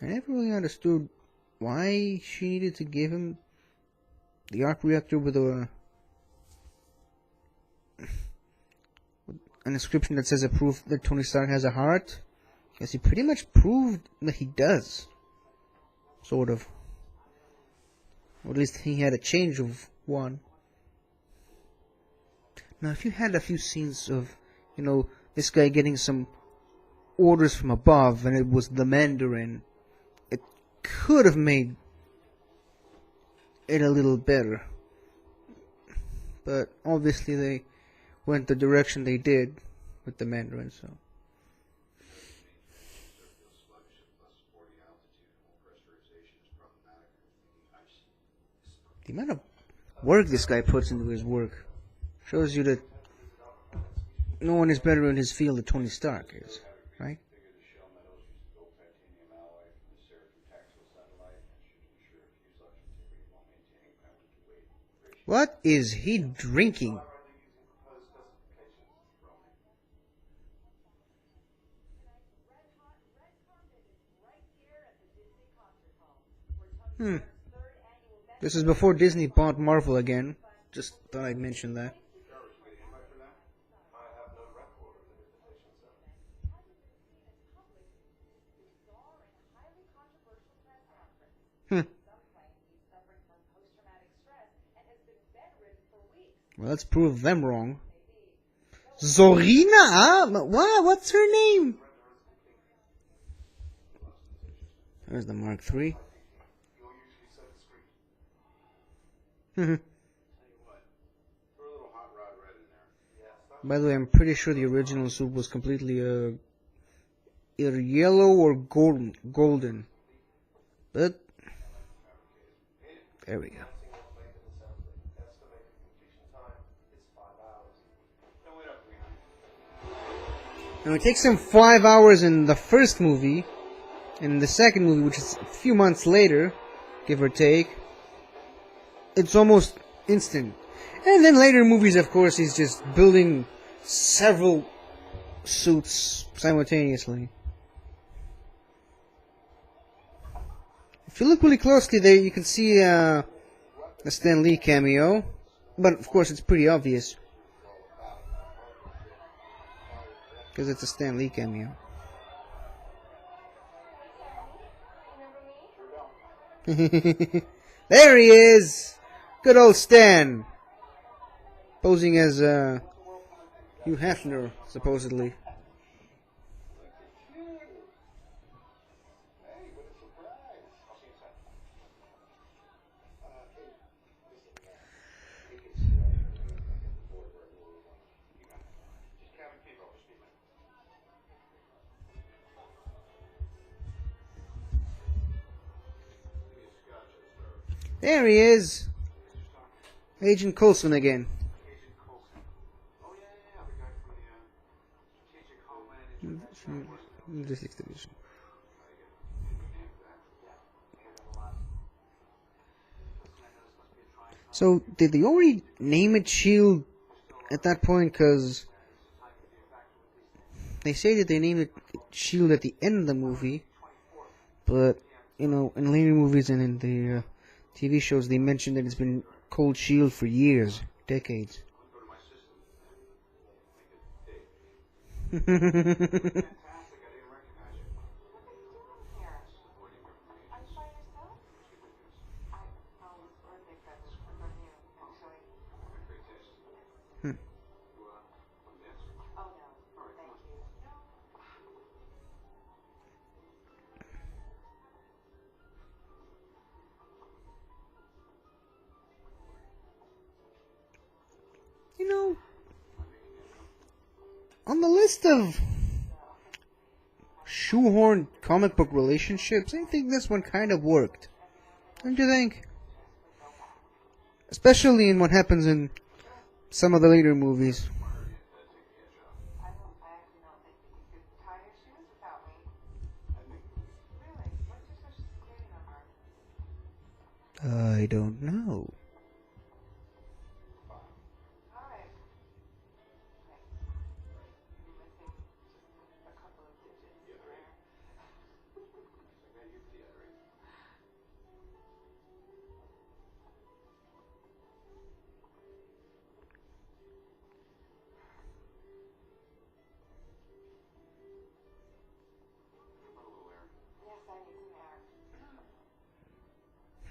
I never really understood why she needed to give him the arc reactor with an inscription that says a proof that Tony Stark has a heart. Because he pretty much proved that he does. Sort of. Or at least he had a change of one. Now, if you had a few scenes of, you know, this guy getting some orders from above and it was the Mandarin, it could have made it a little better. But obviously they went the direction they did with the Mandarin, so. The amount of work this guy puts into his work shows you that no one is better in his field than Tony Stark is, right? What is he drinking? This is before Disney bought Marvel again. Just thought I'd mention that. Well, let's prove them wrong. Zorina? Huh? What? What's her name? There's the Mark III. By the way, I'm pretty sure the original suit was completely either yellow or golden. But there we go. Now it takes him 5 hours in the first movie, and in the second movie, which is a few months later, give or take, it's almost instant. And then later movies, of course, he's just building several suits simultaneously. If you look really closely there, you can see a Stan Lee cameo, but of course it's pretty obvious. Because it's a Stan Lee cameo. There he is! Good old Stan! Posing as Hugh Hefner, supposedly. There he is! Agent Coulson again. The 6th Division. So, did they already name it S.H.I.E.L.D. at that point? Because they say that they named it S.H.I.E.L.D. at the end of the movie, but in later movies and in the TV shows, they mentioned that it's been Cold Shield for years, decades. Go to my system and make a date. What Fantastic. I didn't recognize you. What are you doing here? Avoiding recognition. Are you by yourself? Skip witness. It's birthday present from you, actually. Great taste. Hmm. You, want to dance? Oh, no. Thank you. No. You know, on the list of shoehorned comic book relationships, I think this one kind of worked. Don't you think? Especially in what happens in some of the later movies. I actually don't think that you could tie your shoes without me. Really? What's your social security number? I don't know. All right. Thanks. You're missing just a couple of digits there. Yes, I need some air.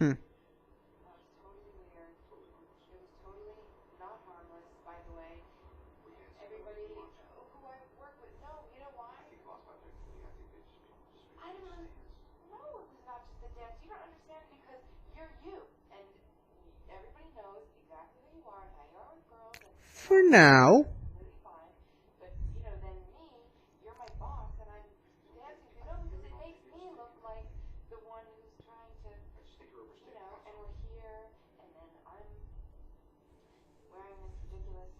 Hmm. That was totally weird. It was totally not harmless, by the way. Everybody who I work with, no, you know why? I don't know. No, it was not just the dance. You don't understand because you're you, and everybody knows exactly who you are and how you are with girls. And For now. completely fine. But then me, you're my boss, and I'm dancing. Because it makes me look like the one who's trying to, and we're here, and then I'm wearing this ridiculous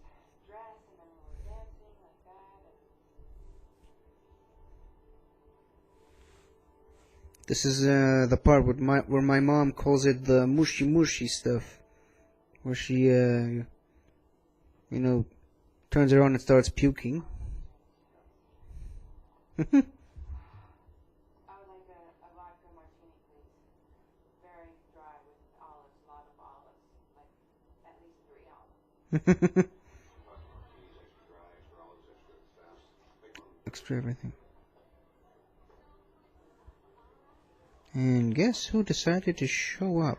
dress, and then we're dancing like that, and This is the part where my mom calls it the mushy mushy stuff, where she turns around and starts puking. I would like a vodka martini, please. Very dry with olives, a lot of olives, like at least 3 olives. Extra everything. And guess who decided to show up?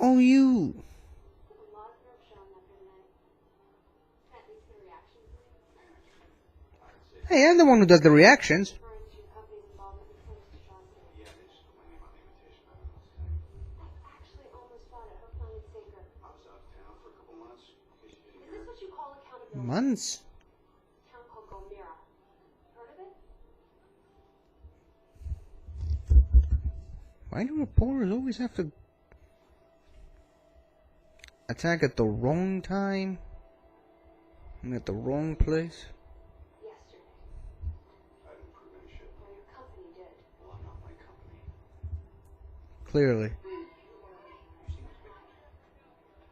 Oh, you. Hey, I'm the one who does the reactions. Months? Town called Gomera. Heard of it? Why do reporters always have to attack at the wrong time? And at the wrong place? Yesterday. I didn't prove any shit. Well, your company did. Well, I'm not my company. Clearly. You seem to be.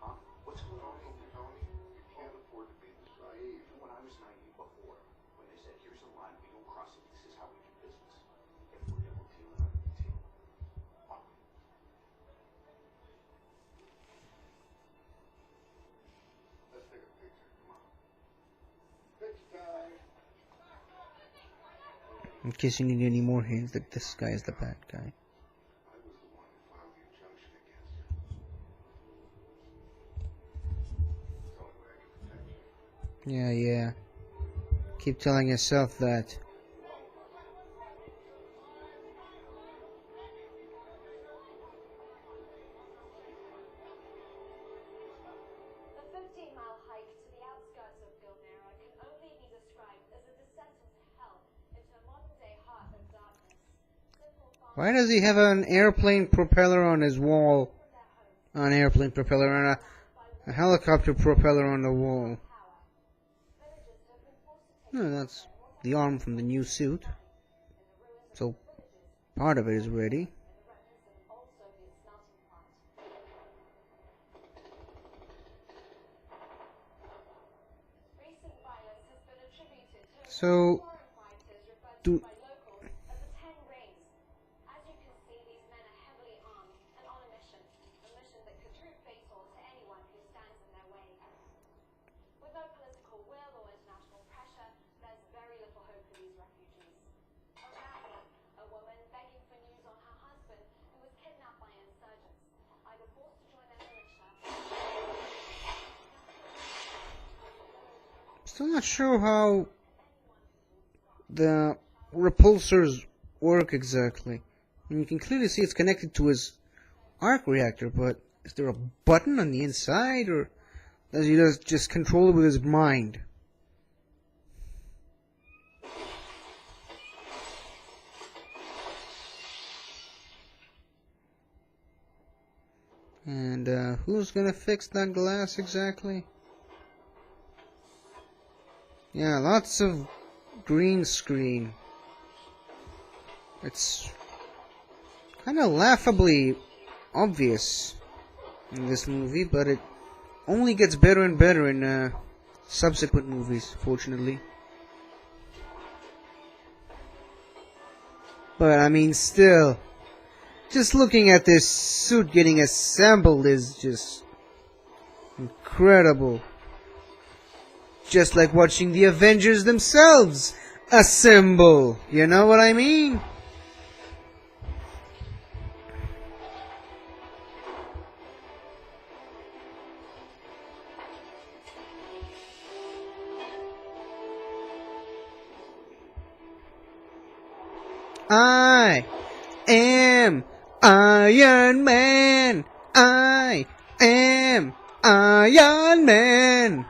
Huh? What's going on here, Tony? You can't afford to be this naive. When I was naive before, when they said, here's a line, we don't cross it, this is how we do business. If we're double teaming, I'm the team. Huh? Let's take a picture. Come on. Picture time. In case you need any more hints that this guy is the bad guy. I was the one who filed the injunction against her. It's the only way I can protect you. Yeah. Keep telling yourself that. The 15-mile hike to the outskirts of Gilnera can only be described as a descent into hell, into a modern-day heart of darkness. Simple farmers Why does he have an airplane propeller on his wall? An airplane propeller and a helicopter propeller on the wall. power. Villagers have been forced to take No, that's the arm from the new suit. in the ruins of So villages part of it is ready. in the remnants of an old Soviet smelting plant. So, Fighters referred do to by locals as the Ten Rings. As you can see, these men are heavily armed and on a mission that could prove fatal to anyone who stands in their way. With no political will or international pressure, there's very little hope for these refugees. Imagine a woman begging for news on her husband who was kidnapped by insurgents, either forced to join their militia. still not sure how the repulsors work exactly. And you can clearly see it's connected to his arc reactor, but is there a button on the inside, or does he just control it with his mind? And who's gonna fix that glass exactly? Yeah, lots of green screen. It's kind of laughably obvious in this movie, but it only gets better and better in subsequent movies, fortunately. But I mean, still, just looking at this suit getting assembled is just incredible. Just like watching the Avengers themselves assemble. You know what I mean? I am Iron Man. I am Iron Man.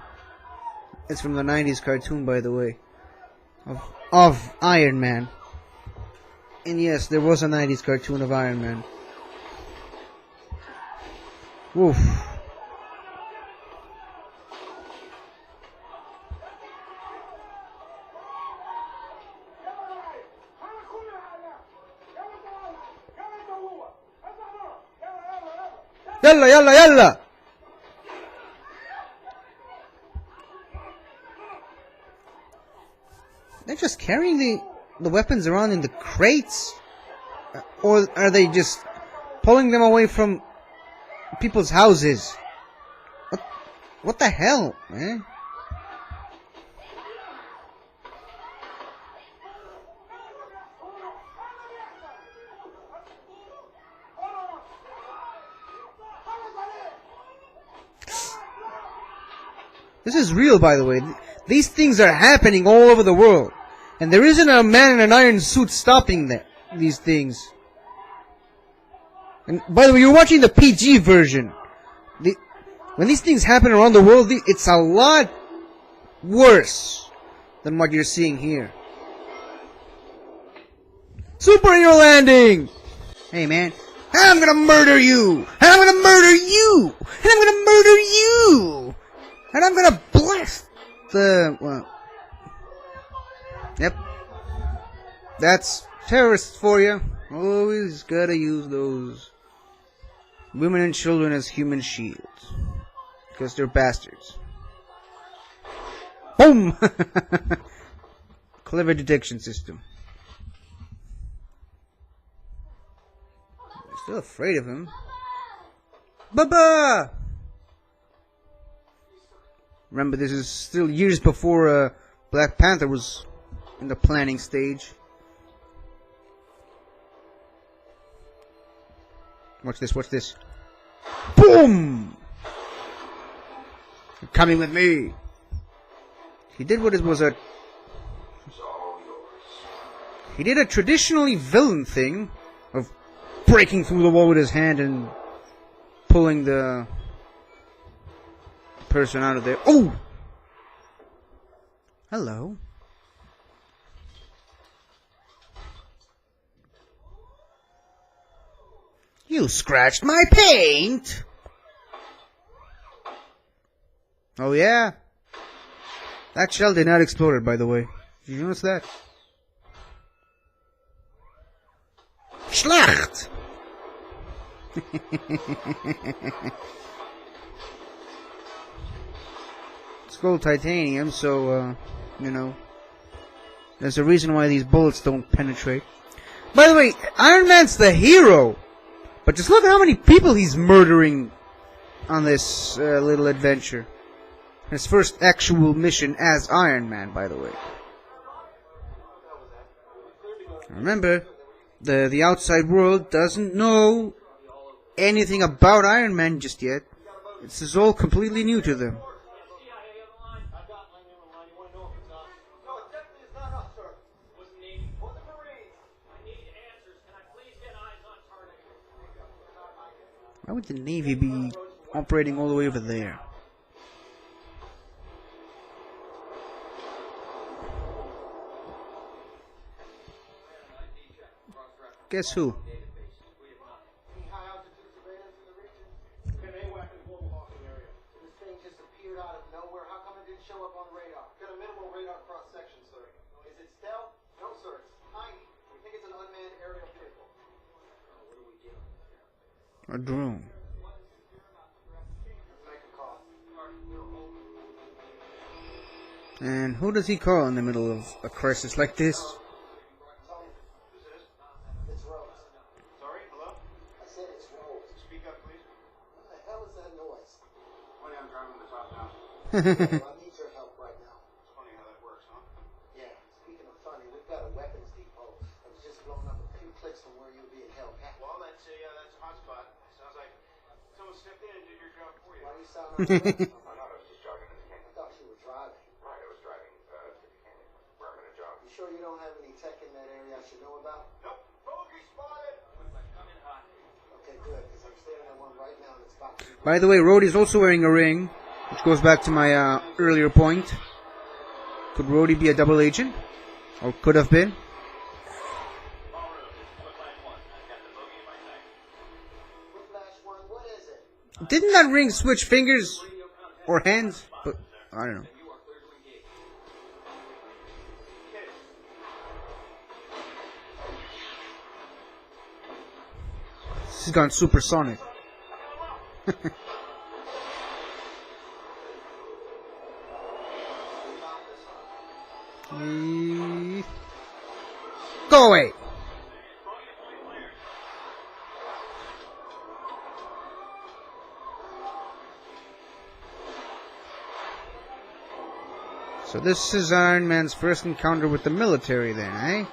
It's from the 90s cartoon, by the way, of Iron Man. And yes, there was a 90s cartoon of Iron Man. Woof. Yalla, yalla, yalla! They're just carrying the weapons around in the crates? Or are they just pulling them away from people's houses? What the hell, man? This is real, by the way. These things are happening all over the world. And there isn't a man in an iron suit stopping these things. And by the way, you're watching the PG version. When these things happen around the world, it's a lot worse than what you're seeing here. Superhero landing! Hey man, I'm gonna murder you! And I'm gonna murder you! And I'm gonna murder you! And I'm gonna blast well, yep. That's terrorists for you. Always gotta use those women and children as human shields. Because they're bastards. Boom! Clever detection system. They're still afraid of him. Baba! Remember, this is still years before Black Panther was in the planning stage. Watch this, watch this. Boom! You're coming with me. He did what it was a... He did a traditionally villain thing of breaking through the wall with his hand and pulling the person out of there. Oh! Hello. You scratched my paint! Oh yeah? That shell did not explode, by the way. Did you notice that? Schlacht! It's gold titanium, so, you know, There's a reason why these bullets don't penetrate. By the way, Iron Man's the hero! But just look at how many people he's murdering on this little adventure. His first actual mission as Iron Man, by the way. Remember, the outside world doesn't know anything about Iron Man just yet. This is all completely new to them. Why would the Navy be operating all the way over there? Guess who? A drone. And who does he call in the middle of a crisis like this? It's Rose. Sorry, hello? I said it's Rose. Speak up, please. What the hell is that noise? Funny, I'm driving the top down. Well, I need your help right now. It's funny how that works, huh? Yeah. Speaking of funny, we've got a weapons depot that was just blown up a few clicks from where you're being held captive. Well, that's a hot spot. Sounds like someone stepped in and did your job for you. Why do you sound like that? I was just jogging in the canyon. I thought you were driving. Right, I was driving to the canyon. Where I'm gonna jog. You sure you don't have any tech in that area I should know about? Nope. Bogey spotted! Coming hot. Okay, good, because I'm staring at one right now and it's about to be... By the way, Rhodey's also wearing a ring, which goes back to my earlier point. Could Rhodey be a double agent? Or could have been? Didn't that ring switch fingers or hands? But I don't know. This has gone supersonic. Go away. So this is Iron Man's first encounter with the military then, eh?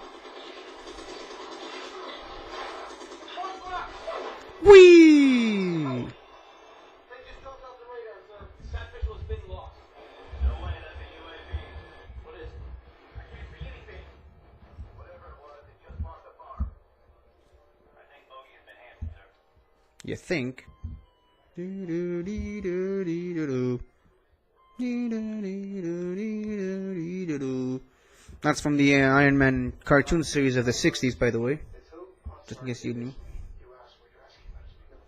Whee! They just dropped off the radar, sir. Sat visual has been lost. No way, that's a UAV. What is it? I can't see anything. Whatever it was, it just marked the farm. I think Bogey has been handled, sir. You think? Do-do-dee-do-dee-do-do. That's from the Iron Man cartoon series of the 60s, by the way. Just in case you knew.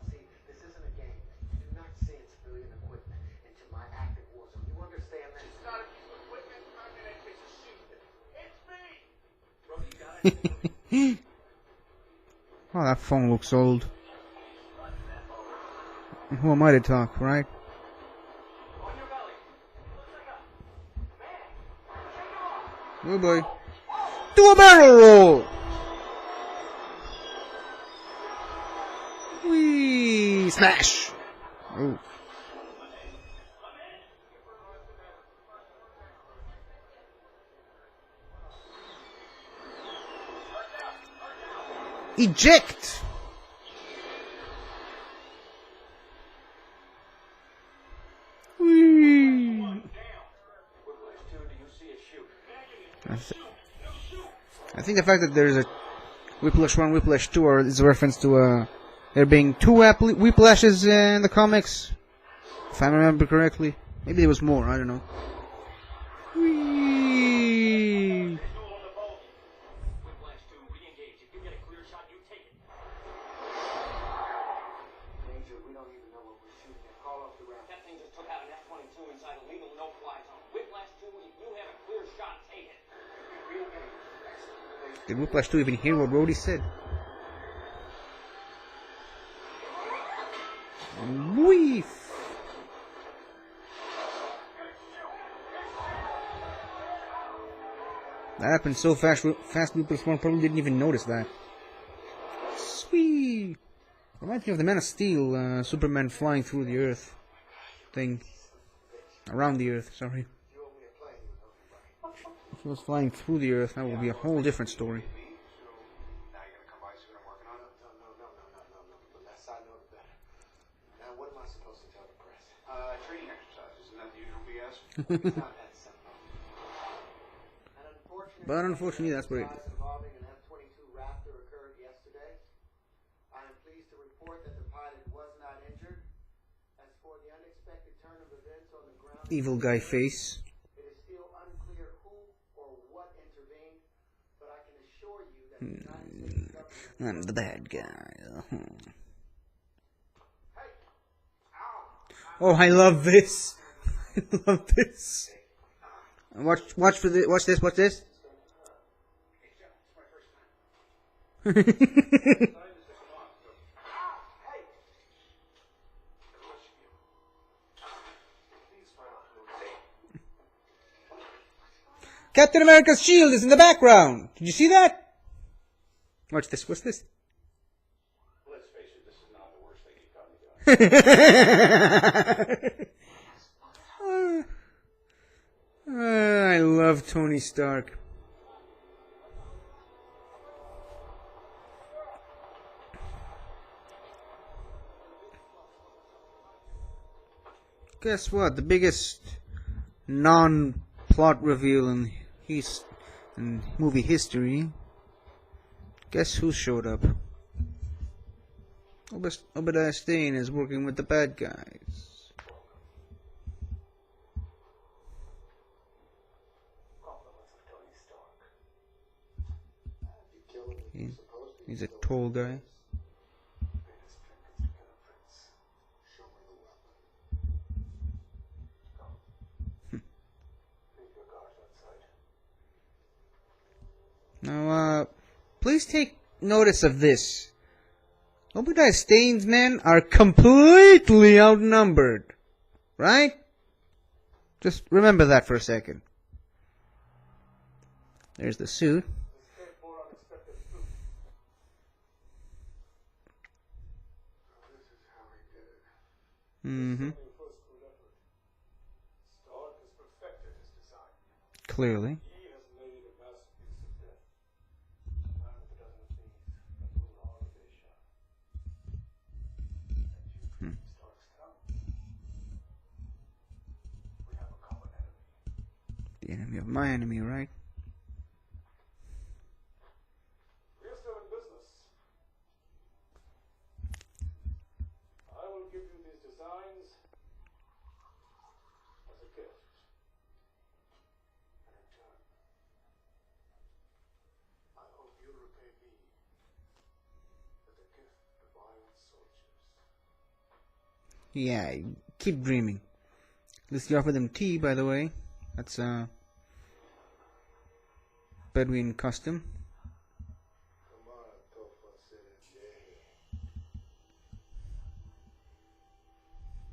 See, this isn't a game. Do not send civilian equipment into my active war zone. You understand that? It's not a piece of equipment. I'm in a piece of shit. It's me! Oh, that phone looks old. Who am I to talk, right? Oh boy. Do a barrel roll! Whee! Smash! Oh. Eject! Whee! I think the fact that there's a Whiplash 1, Whiplash 2 is a reference to there being two Whiplashes in the comics, if I remember correctly. Maybe there was more, I don't know. Whee! Major, we don't even know what we're shooting at. Call off the round. That thing just took out an F-22 inside a legal no-fly zone. Whiplash 2, you have a clear shot. Take it. Did Whiplash 2 even hear what Rhodey said? Weef! That happened so fast, people probably didn't even notice that. Sweet! Reminds me of the Man of Steel, Superman flying through the Earth thing. Around the Earth, sorry. If he was flying through the Earth, that would be a whole different story. Now you're gonna come by and see what I'm working on? No. The less I know, the better. Now, what am I supposed to tell the press? Training exercises. Isn't that the usual BS? It's not that simple. But unfortunately, that's where it is. Involving an F-22 Raptor occurred yesterday. I am pleased to report that the pilot was not injured. As for the unexpected turn of events on the ground, Evil guy face. it is still unclear who or what intervened, but I can assure you that the United States government... I'm the bad guy. Oh, I love this. I love this. Watch this. Captain America's shield is in the background. Did you see that? Watch this. What's this? Let's face it, this is not the worst thing you've got me doing. I love Tony Stark. Guess what? The biggest non-plot reveal in movie history. Guess who showed up? Obadiah Stane is working with the bad guys. He's a tall guy. Now, please take notice of this. Obadiah Stane's men are completely outnumbered. Right? Just remember that for a second. There's the suit. Mm-hmm. Clearly. The enemy of my enemy, right? We're still in business. I will give you these designs as a gift. And in turn, I hope you'll repay me with a gift of iron soldiers. Yeah, keep dreaming. At least you offer them tea, by the way. That's Bedouin custom. Come on, Tofa said it, yeah.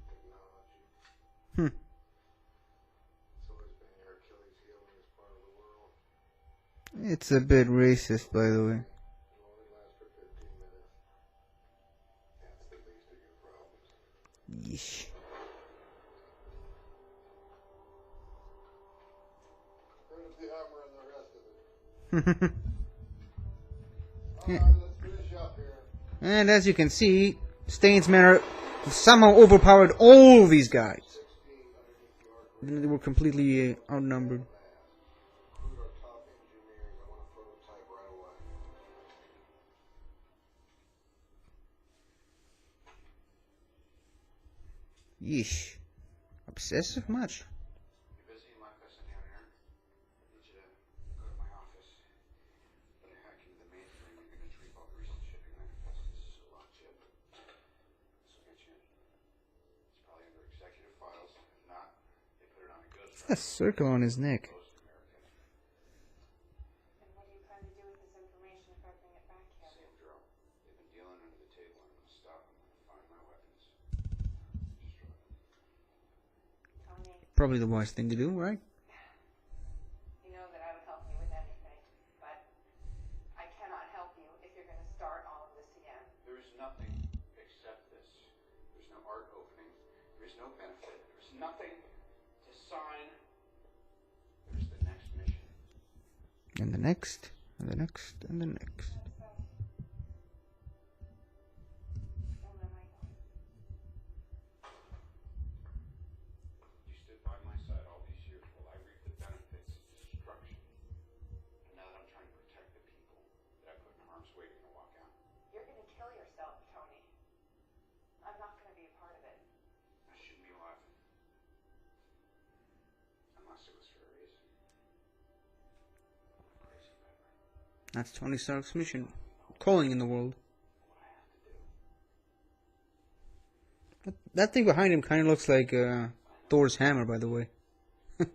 Technology. It's always been your Achilles heel in this part of the world. It's a bit racist, by the way. It'll only last for 15 minutes. That's the least of your problems. Yeesh. Where's the hammer and the rest of it? Yeah. Alright, let's finish up here. And as you can see, Stane's men are somehow overpowered all these guys. They were completely outnumbered. Recruit our top engineers. I want a prototype right away. Yeesh. Obsessive much? You busy? You mind if I send you out here? I need you to go to my office. Better hack into the mainframe. You're going to retrieve all the recent shipping manifests. This is a lot chip. This will get you in. It's probably under executive files. If not, they put it on a ghost What's that circle on his neck? Most American. And what do you plan to do with this information if I bring it back here? Same drill. They've been dealing under the table. I'm going to stop them and find my weapons. Destroy them. Tony, Probably the wise thing to do, right? you know that I would help you with anything. nothing to sign. There's the next mission. And the next, and the next, and the next. You stood by my side all these years while I reaped the benefits of destruction. And now that I'm trying to protect the people that I put in harm's way, you're gonna walk out. You're gonna kill yourself, Tony. I'm not gonna be a part of it. I shouldn't be laughing. Unless it was for a reason. Crazy Pepper. That's Tony Stark's mission. Calling in the world. What I have to do. That thing behind him kind of looks like Thor's hammer, by the way. I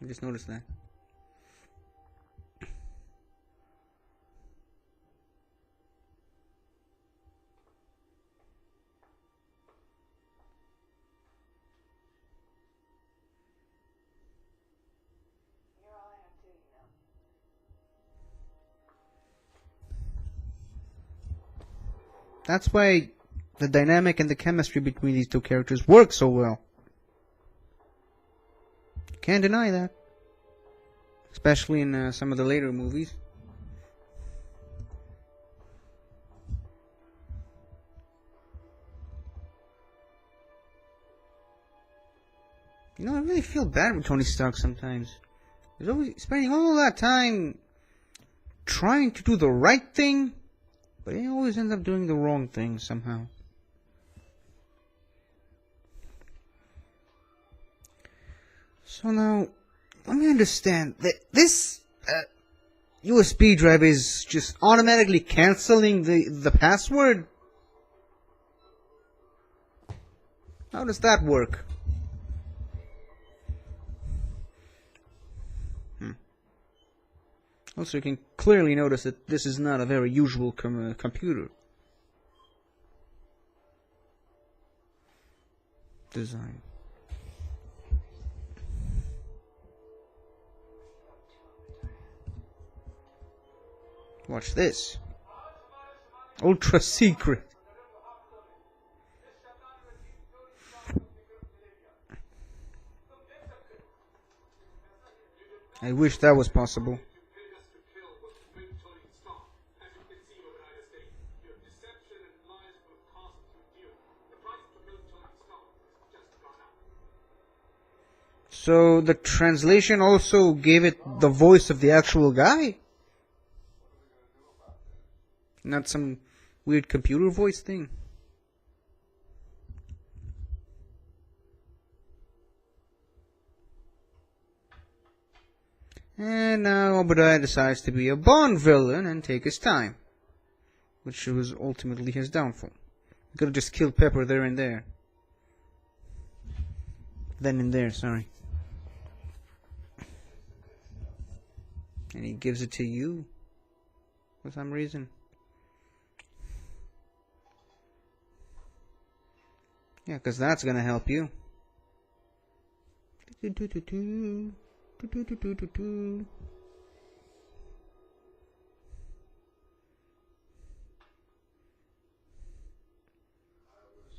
just noticed that. You're all I have to, you know. That's why the dynamic and the chemistry between these two characters work so well. Can't deny that. Especially in some of the later movies. You know, I really feel bad with Tony Stark sometimes. He's always spending all that time trying to do the right thing, but he always ends up doing the wrong thing somehow. So now, let me understand that this USB drive is just automatically canceling the password? How does that work? Also, you can clearly notice that this is not a very usual computer design. Watch this. Ultra secret. I wish that was possible. So the translation also gave it the voice of the actual guy? Not some weird computer voice thing? And now Obadiah decides to be a Bond villain and take his time. Which was ultimately his downfall. He could have just killed Pepper there and there. Then and there, sorry. And he gives it to you. For some reason. Yeah, because that's gonna help you. I was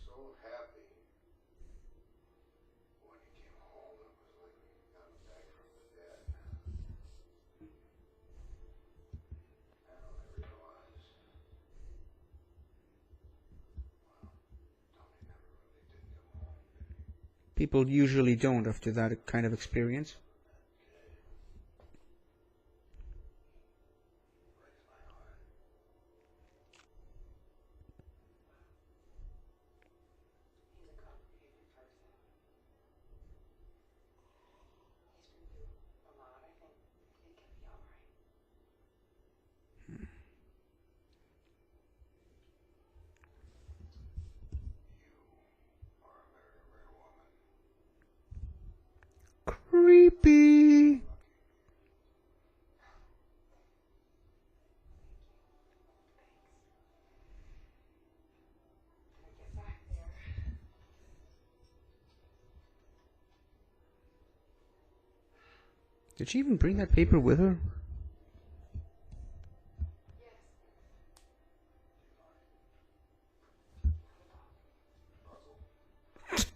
so happy when he came home. It was like we got him back from the dead. And I realized, well, Tony never really did come home, did he? People usually don't after that kind of experience. Breaks my heart. He's a complicated person. He's been through a lot. I think it can be all right. You are a very rare woman. Creepy. Gotta get back there. Did she even bring that paper with her? Yes.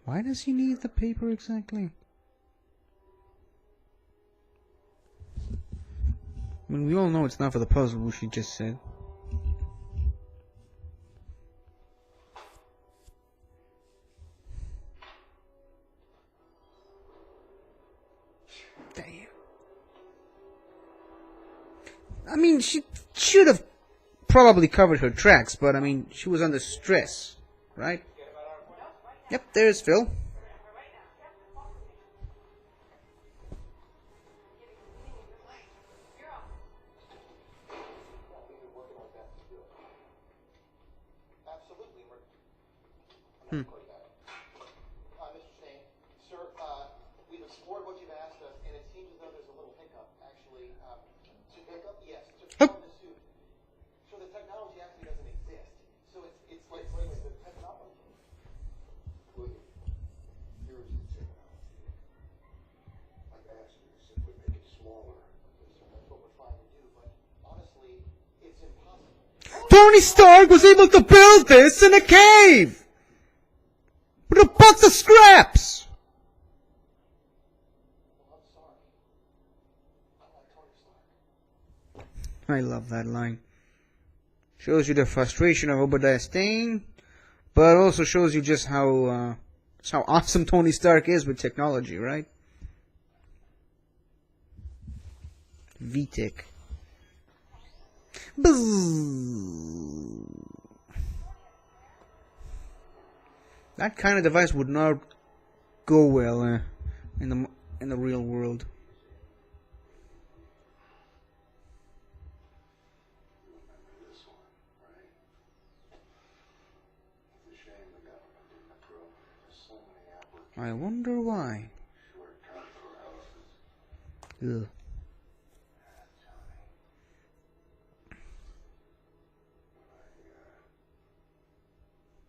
Why does he need the paper exactly? I mean, we all know it's not for the puzzle, which she just said. Damn. I mean, she should have probably covered her tracks, but I mean, she was under stress, right? Yep, there's Phil. Absolutely, Hmm. Mr. Stain, sir, we've explored what you've asked us, and it seems as though there's a little hiccup. Actually, hiccup? Yes. Hup. On the suit. So the technology actually doesn't exist. So it's like the technology. William, here's the technology. I've asked you to simply make it smaller. That's what we're trying to do, but honestly, it's impossible. Tony Stark was able to build this in a cave! With a box of scraps! Well, I'm sorry. I'm not Tony Stark. I love that line. Shows you the frustration of Obadiah Stane, but also shows you just how awesome Tony Stark is with technology, right? VTech. Bzzz. That kind of device would not go well in the real world. This one, right? It's a shame the government didn't approve. There's so many applications. I wonder why. Short contour houses. Ugh.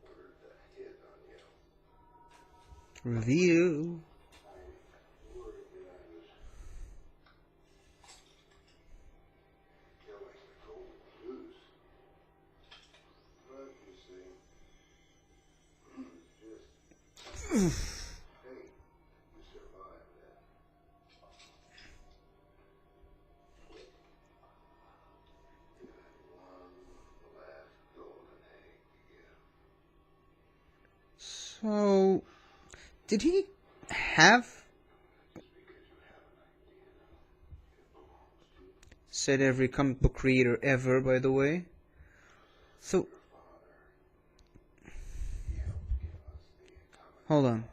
Ordered the hit on you. Review. I worried that I was killing the golden goose. But you see, it's just hey, you survived that. You had one last golden egg to give. So, did he have? Said every comic book creator ever, by the way. So, hold on.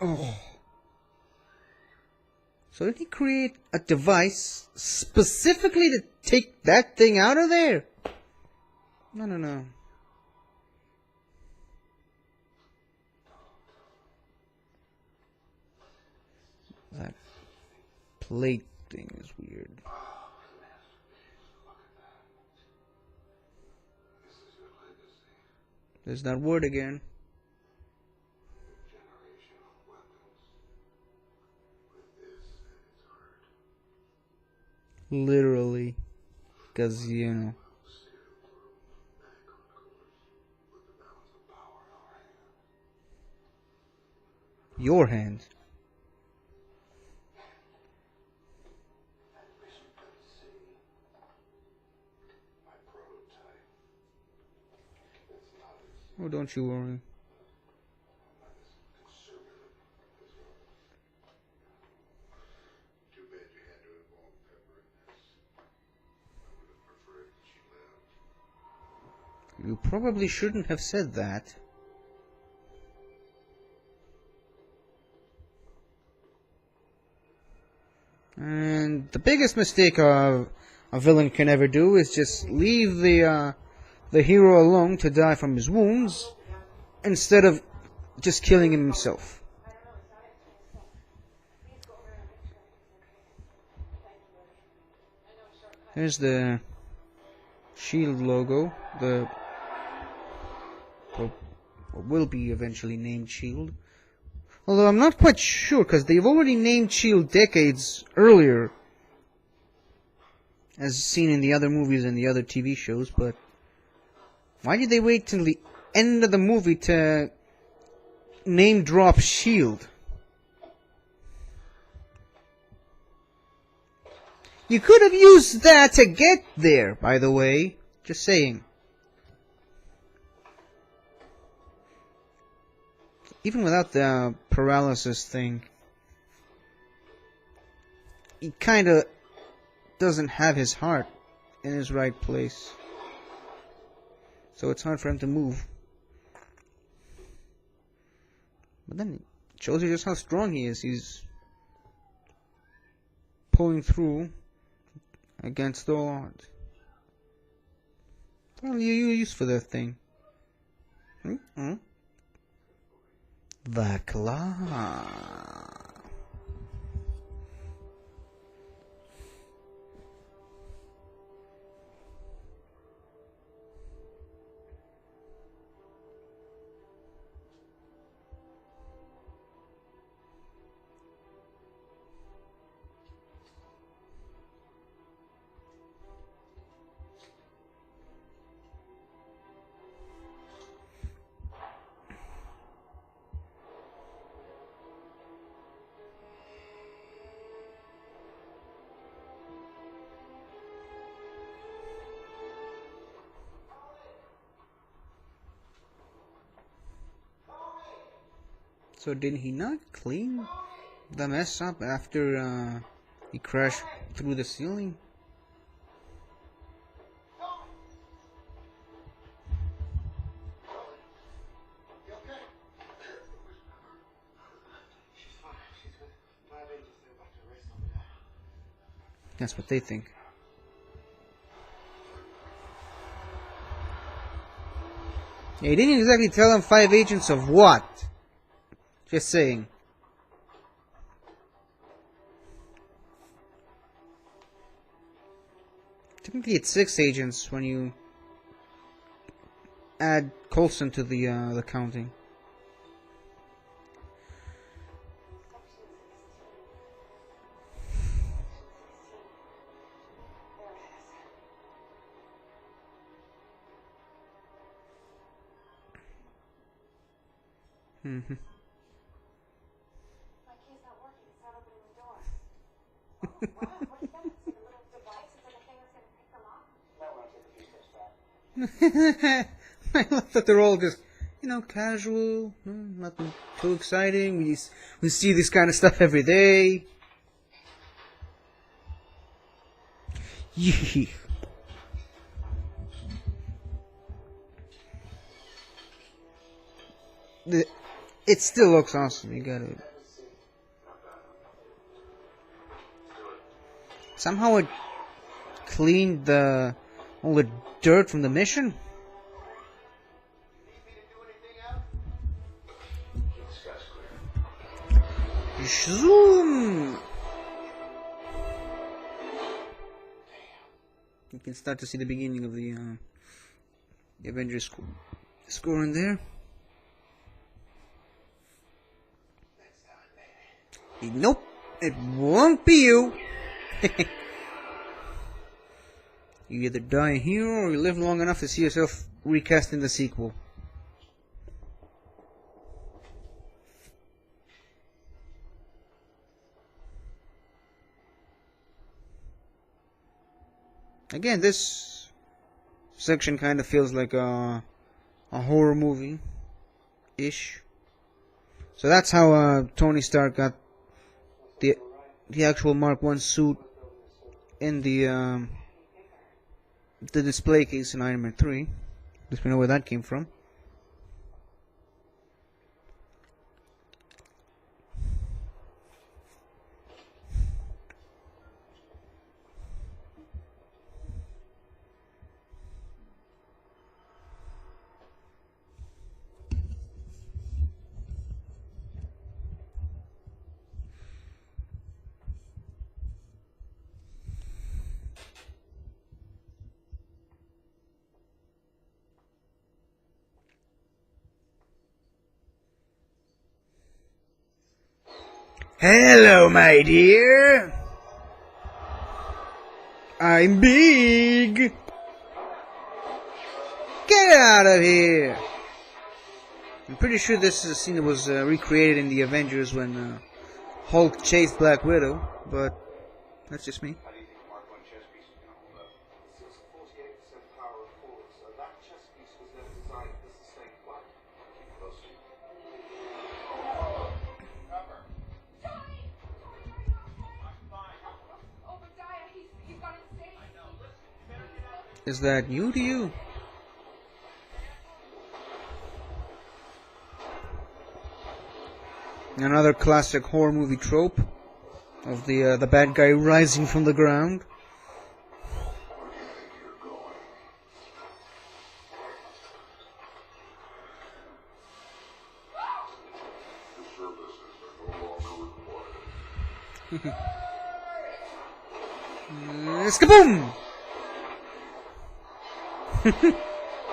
Oh. So did he create a device specifically to take that thing out of there? No. That plate thing is weird. There's that word again. Literally. Because, you know. Your hand. Oh, don't you worry. Too bad you had to involve Pepper in this. I would have preferred that she lived. You probably shouldn't have said that. And the biggest mistake a villain can ever do is just leave the hero alone to die from his wounds instead of just killing him himself. Here's the Shield logo, the what will be eventually named Shield. Although I'm not quite sure, because they've already named Shield decades earlier, as seen in the other movies and the other TV shows, but Why did they wait till the end of the movie to name drop S.H.I.E.L.D.? You could have used that to get there, by the way. Just saying. Even without the paralysis thing, he kinda doesn't have his heart in his right place. So it's hard for him to move. But then it shows you just how strong he is. He's pulling through against all odds. What are you use for that thing? The claw. So did he not clean the mess up after he crashed through the ceiling? You okay? She's fine. She's with 5 inches. They're about to arrest over there. That's what they think. Yeah, he didn't exactly tell him 5 agents of what. Just saying. Technically it's 6 agents when you add Coulson to the counting. Mm-hmm. My key's not working. It's not opening the door. Wow, what is that? It's like a little device. It's like a thing that's going to pick them up. Might want to take a few steps back. I love that they're all just, casual, nothing too exciting. We see this kind of stuff every day. Yeah. It still looks awesome. You gotta. Somehow it cleaned all the dirt from the mission. Need me to do anything else? The sky's clear. Zoom. You can start to see the beginning of the Avengers score in there. Nope, it won't be you. You either die a hero or you live long enough to see yourself recast in the sequel. Again, this section kind of feels like a horror movie-ish. So that's how Tony Stark got the actual Mark I suit in the display case in Iron Man 3. At least we know where that came from. Hello, my dear. I'm big. Get Get out of here! I'm pretty sure this scene was recreated in the Avengers when Hulk chased Black Widow, but that's just me. How do you think Mark 1 chess piece is going to hold up? This is 48% power of force. That chess piece was never designed to sustain flight. We'll see. Obadiah, he's got insane. Is that new to you? Another classic horror movie trope of the bad guy rising from the ground. Skaboom!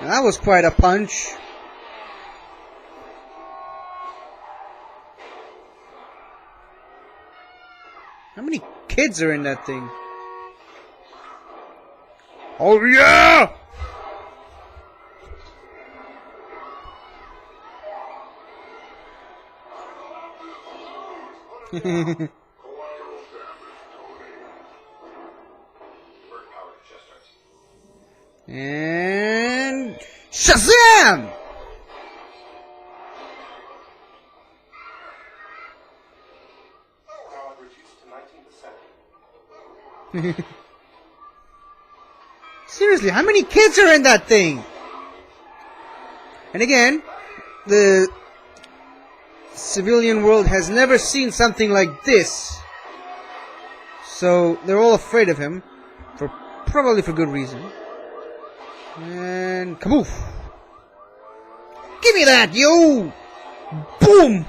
That was quite a punch. How many kids are in that thing? Oh yeah! And Shazam! Power reduced to 19%. Seriously, how many kids are in that thing? And again, the civilian world has never seen something like this. So they're all afraid of him, probably for good reason. And kaboof! Give me that, yo! Boom!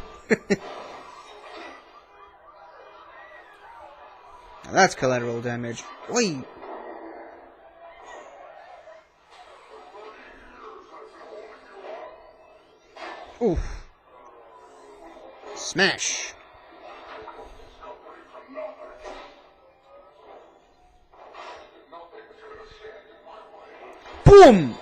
Now that's collateral damage. Wait. Oof. Smash. Boom!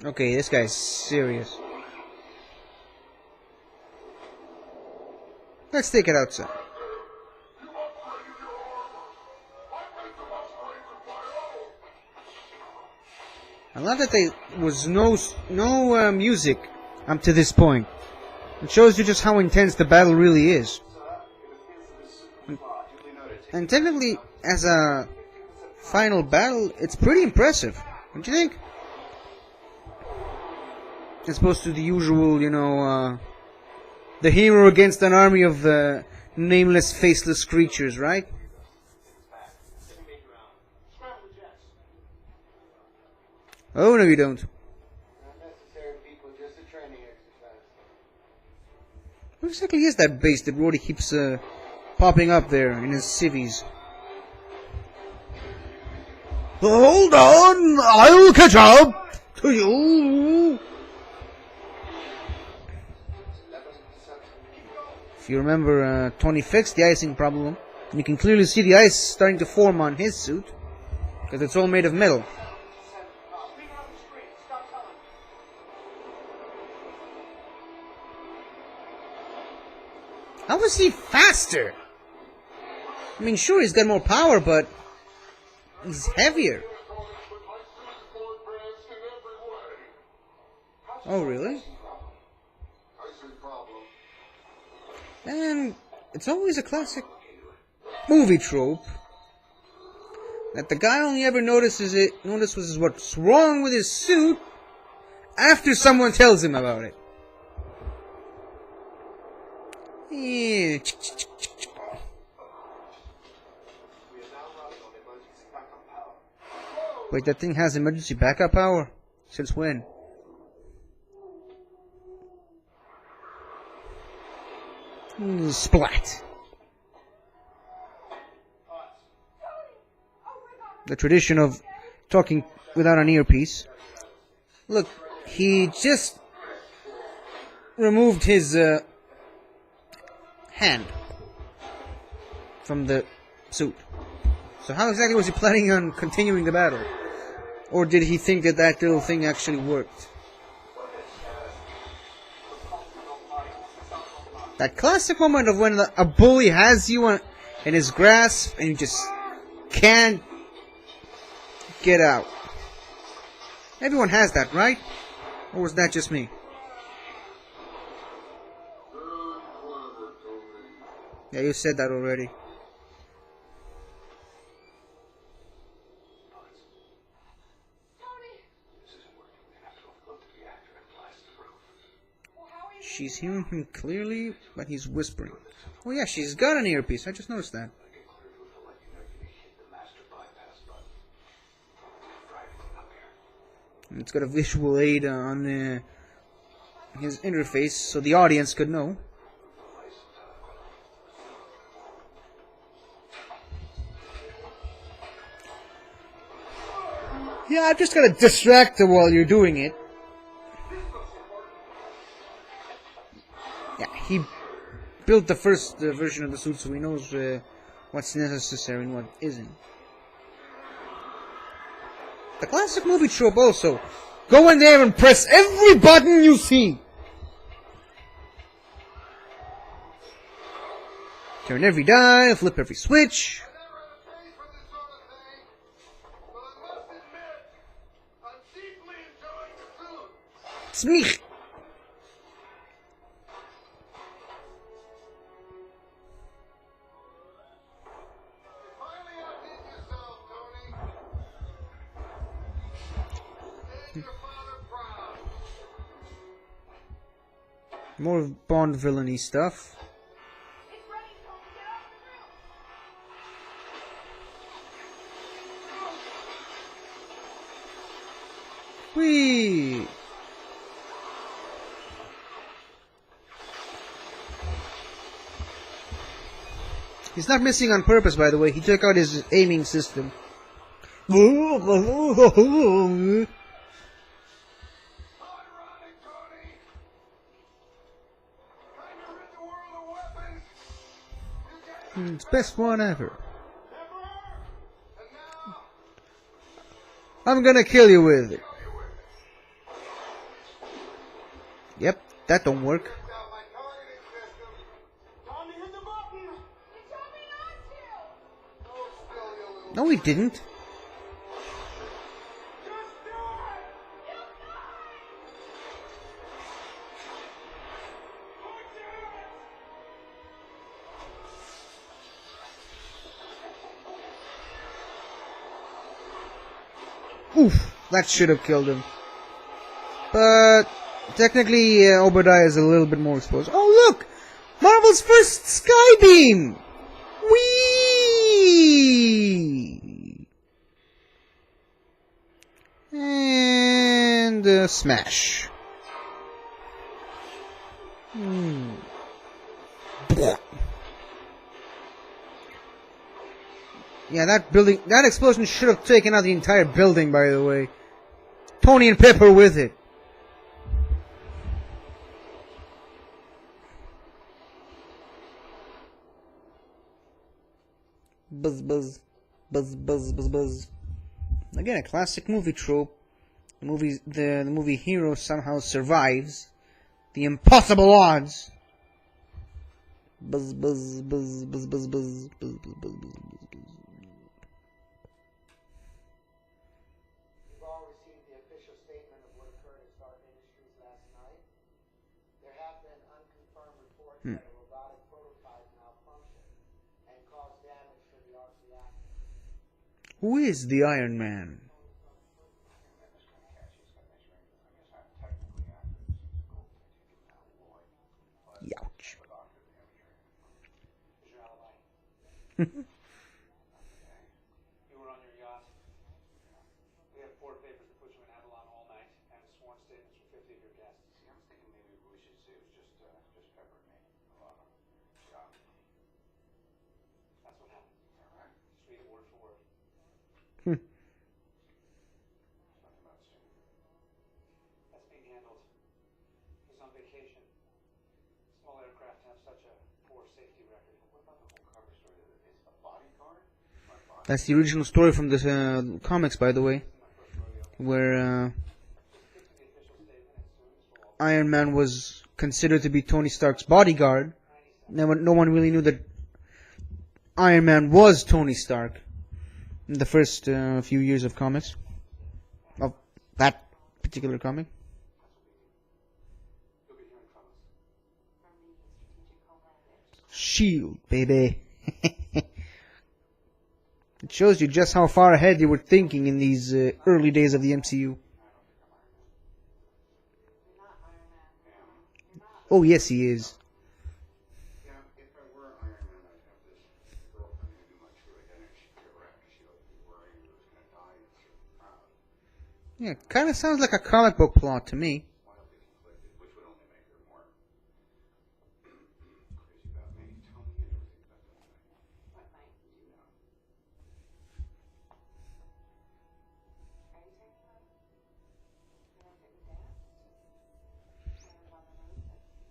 Okay, this guy's serious. Let's take it outside. I love that there was no music up to this point. It shows you just how intense the battle really is. And technically, as a final battle, it's pretty impressive. Don't you think? As opposed to the usual, the hero against an army of nameless, faceless creatures, right? Oh, no you don't. Not necessary, people, just a training exercise. What exactly is that base that Roddy keeps popping up there in his civvies? Hold on, I'll catch up to you. If you remember, Tony fixed the icing problem, and you can clearly see the ice starting to form on his suit, because it's all made of metal. How is he faster? I mean, sure, he's got more power, but he's heavier. Oh, really? And it's always a classic movie trope that the guy only ever notices what's wrong with his suit after someone tells him about it. Yeah. Wait, that thing has emergency backup power? Since when? Splat. The tradition of talking without an earpiece. Look, he just removed his hand from the suit. So how exactly was he planning on continuing the battle? Or did he think that that little thing actually worked? That classic moment of when a bully has you in his grasp and you just can't get out. Everyone has that, right? Or was that just me? Yeah, you said that already. She's hearing him clearly, but he's whispering. Oh yeah, she's got an earpiece. I just noticed that. And it's got a visual aid on his interface, so the audience could know. Yeah, I've just got to distract her while you're doing it. Yeah, he built the first version of the suit, so he knows what's necessary and what isn't. The classic movie trope also. Go in there and press every button you see. Turn every dial, flip every switch. It's me. More Bond villainy stuff. Whee! He's not missing on purpose, by the way. He took out his aiming system. It's best one ever. I'm gonna kill you with it. Yep, that don't work. No, he didn't. Oof, that should have killed him. But technically, Obadiah is a little bit more exposed. Oh, look! Marvel's first Skybeam! Whee! And smash. Yeah, that explosion should have taken out the entire building, by the way. Tony and Pepper with it. Buzz, buzz, buzz, buzz, buzz, buzz. Again, a classic movie trope. The movie hero somehow survives the impossible odds. Buzz, buzz, buzz, buzz, buzz, buzz, buzz, buzz, buzz, buzz, buzz. You've all received the official statement of what occurred at Stark Industries last night. There have been unconfirmed reports that a robotic prototype malfunctioned and caused damage to the arc reactor. Who is the Iron Man? Youch. You were on your yacht. We have court papers to put you in Avalon all night and sworn statements from 50 of your guests. See, I was thinking maybe we should say it was just Pepper and me. Yeah. That's what happened. All right. Just read it word for word. Nothing about Sue. That's being handled. He's on vacation. Small aircraft have such a poor safety That's the original story from the comics, by the way, where Iron Man was considered to be Tony Stark's bodyguard. No one really knew that Iron Man was Tony Stark in the first few years of comics, of that particular comic. Shield, baby. It shows you just how far ahead they were thinking in these early days of the MCU. Oh, yes, he is. Yeah, if I were Iron Man, I'd have this girlfriend who knew my true identity. She'd be around. She would be worrying who was going to die and through the crowd. Yeah, kind of sounds like a comic book plot to me. Wildly conflicted, which would only make her more crazy about me. Tell me everything about that night. What night? You know. Are you talking about the night that we danced? When I was on the road that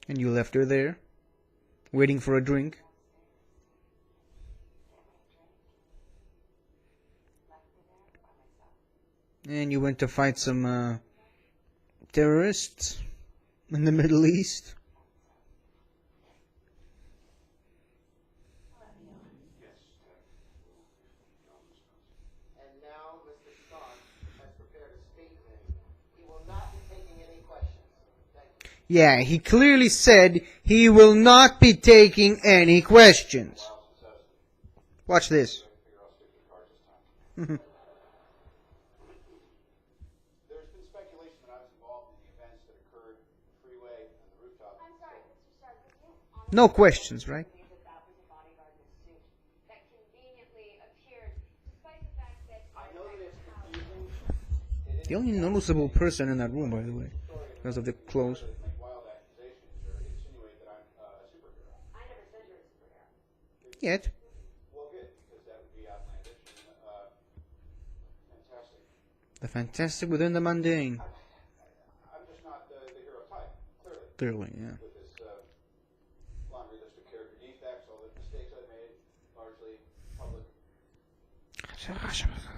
And you left her there, waiting for a drink. And you went to fight some terrorists in the Middle East. And now Mr. Stark has prepared a statement. He will not be taking any questions. Thank you. Yeah, he clearly said he will not be taking any questions. Watch this. There's been speculation that I was involved in the events that occurred in the freeway and the rooftop. I'm sorry, Mr. Stark, but you No questions, right? believe that that was a bodyguard in a suit that conveniently appeared, despite the fact that I know that it's confusing. The only noticeable person in that room, by the way, because of the clothes. Make wild accusations or insinuate that I'm a superhero. I never said you were a superhero. Yet. Well, good, because that would be outlandish and fantastic. The fantastic within the mundane. I'm just not the hero type, clearly. Clearly, yeah. With this laundry list of character defects, all the mistakes I made, largely public. Truth is, I am Iron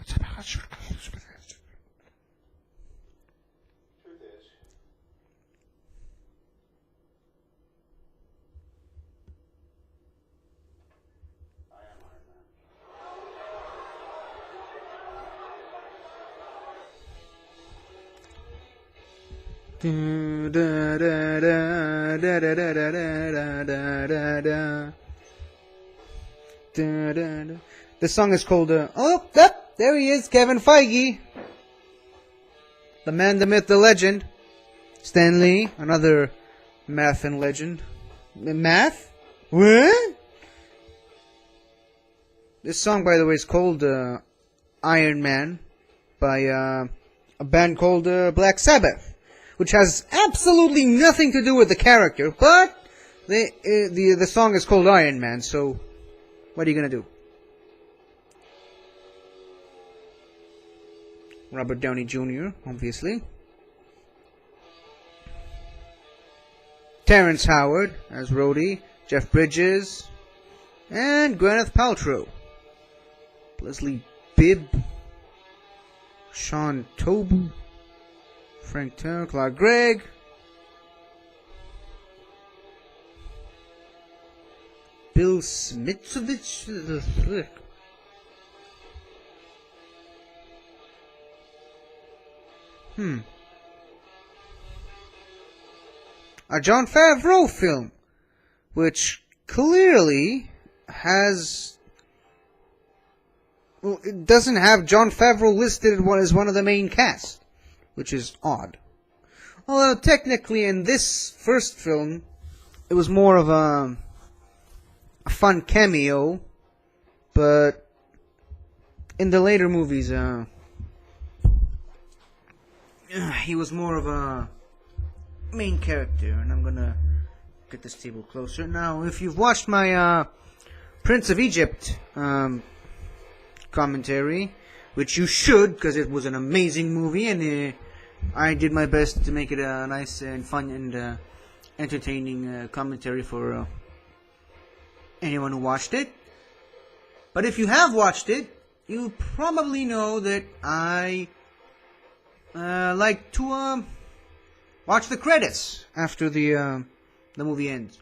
Man. The song is called oh, yep, there he is, Kevin Feige. The man, the myth, the legend. Stan Lee, another math and legend. Math? What? This song, by the way, is called Iron Man by a band called Black Sabbath, which has absolutely nothing to do with the character, but the song is called Iron Man, so what are you gonna do? Robert Downey Jr., obviously. Terrence Howard as Rhodey, Jeff Bridges, and Gwyneth Paltrow. Leslie Bibb, Sean Tobu, Frank Turner, Clark Gregg, Bill Smitsovich. A Jon Favreau film, which clearly has... Well, it doesn't have Jon Favreau listed as one of the main cast, which is odd. Although technically in this first film, it was more of a fun cameo, but in the later movies, he was more of a main character, and I'm gonna get this table closer. Now, if you've watched my Prince of Egypt commentary, which you should, because it was an amazing movie, and I did my best to make it a nice and fun and entertaining commentary for anyone who watched it. But if you have watched it, you probably know that I like to watch the credits after the movie ends,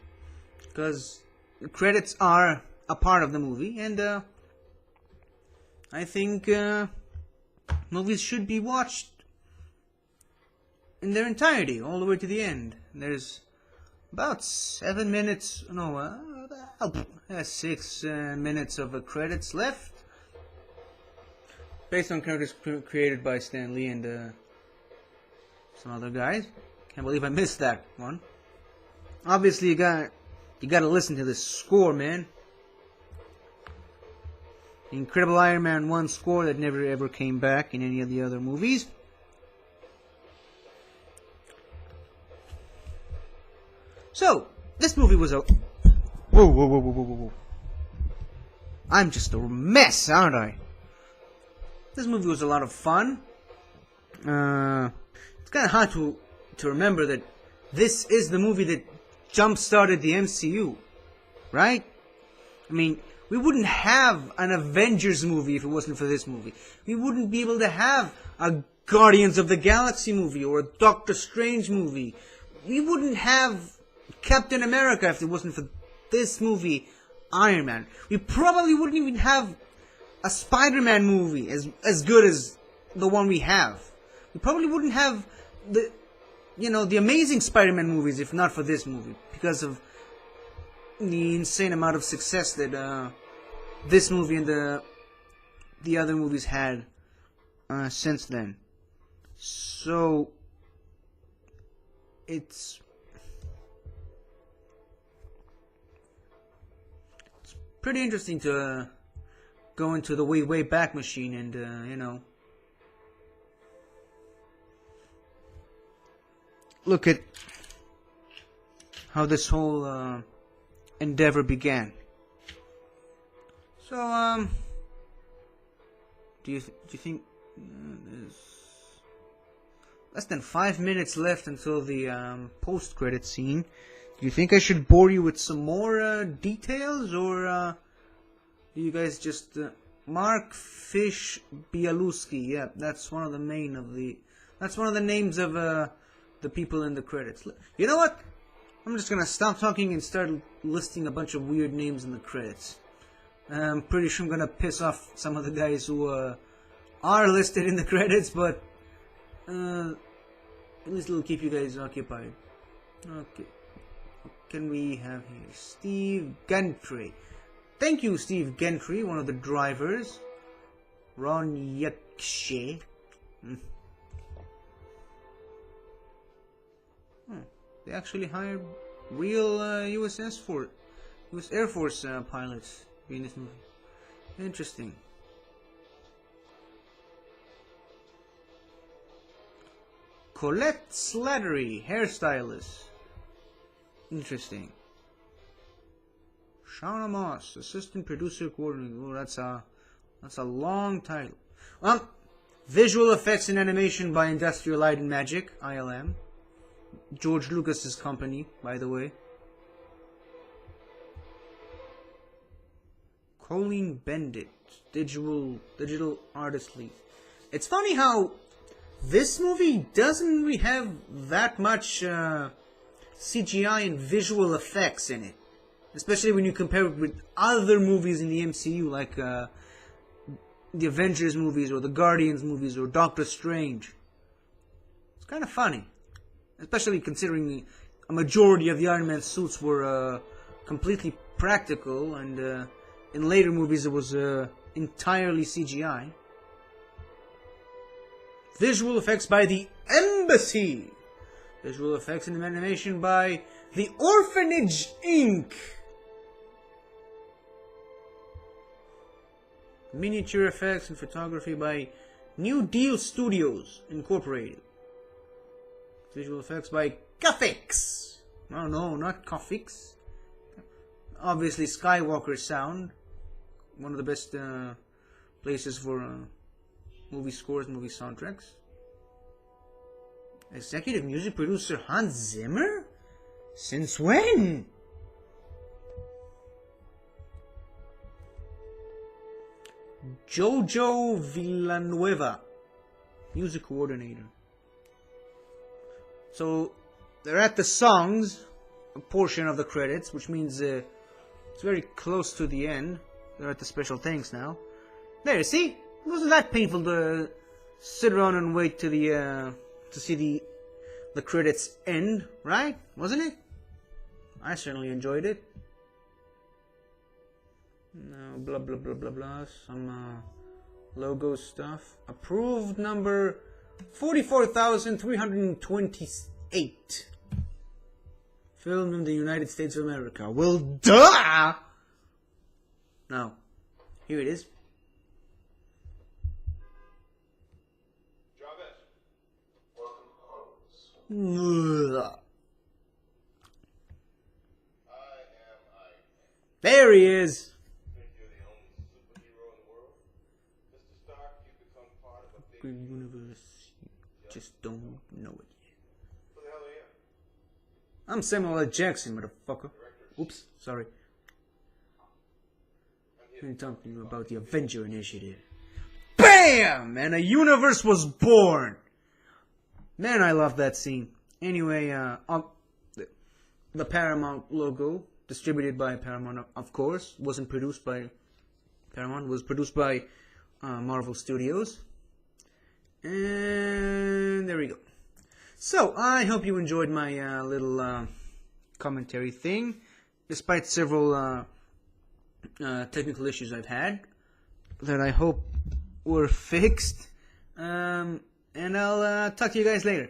because the credits are a part of the movie, and I think movies should be watched in their entirety, all the way to the end. There's about 7 minutes, no, 6 minutes of credits left, based on characters created by Stan Lee and some other guys. Can't believe I missed that one. Obviously, you gotta listen to this score, man. The Incredible Iron Man 1 score that never ever came back in any of the other movies. So, this movie was a... Whoa. I'm just a mess, aren't I? This movie was a lot of fun. It's kind of hard to remember that this is the movie that jump-started the MCU, right? I mean, we wouldn't have an Avengers movie if it wasn't for this movie. We wouldn't be able to have a Guardians of the Galaxy movie or a Doctor Strange movie. We wouldn't have Captain America if it wasn't for this movie, Iron Man. We probably wouldn't even have a Spider-Man movie as good as the one we have. We probably wouldn't have the Amazing Spider-Man movies if not for this movie, because of the insane amount of success that this movie and the other movies had since then. So it's pretty interesting to go into the way back machine and look at how this whole endeavor began. So do you think there's less than 5 minutes left until the post-credit scene? Do you think I should bore you with some more details, or do you guys just Mark Fish Bialuski? Yeah, that's one of the names of the people in the credits. You know what? I'm just gonna stop talking and start listing a bunch of weird names in the credits. I'm pretty sure I'm gonna piss off some of the guys who are listed in the credits, but at least it'll keep you guys occupied. Okay. What can we have here? Steve Gentry. Thank you, Steve Gentry, one of the drivers. Ron Yakshe. They actually hired real U.S. Air Force pilots in this movie. Interesting. Colette Slattery, hairstylist. Interesting. Shauna Moss, assistant producer coordinator. Oh, that's a long title. Well, visual effects and animation by Industrial Light and Magic, ILM. George Lucas's company, by the way. Colleen Bendit, digital artist lead. It's funny how this movie doesn't really have that much CGI and visual effects in it, especially when you compare it with other movies in the MCU, like the Avengers movies or the Guardians movies or Doctor Strange. It's kind of funny, especially considering a majority of the Iron Man suits were completely practical, and in later movies it was entirely CGI. Visual effects by the Embassy. Visual effects and animation by The Orphanage Inc. Miniature effects and photography by New Deal Studios Incorporated. Visual effects by Cafix. No, not Cafix. Obviously Skywalker Sound. One of the best places for movie scores, movie soundtracks. Executive music producer Hans Zimmer? Since when? Jojo Villanueva, music coordinator. So they're at the songs portion of the credits, which means it's very close to the end. They're at the special thanks now. There, see, it wasn't that painful to sit around and wait to the to see the credits end, right? Wasn't it? I certainly enjoyed it. No, blah blah blah blah blah. Some logo stuff. Approved number 44,328. Filmed in the United States of America. Well, duh! Now, here it is. Jarvis, welcome home. Ugh. I am Ike. There he is. Think you're the only superhero in the world? Mr. Stark, you've become part of a big... Green universe. You just don't know it. Who the hell are you? I'm Samuel L. Jackson, motherfucker. Oops, sorry. I'm talking about the Avenger Initiative. BAM! And a universe was born! Man, I love that scene. Anyway, the Paramount logo, distributed by Paramount, of course, wasn't produced by Paramount, was produced by Marvel Studios. And there we go. So, I hope you enjoyed my little commentary thing, despite several technical issues I've had that I hope were fixed. And I'll talk to you guys later.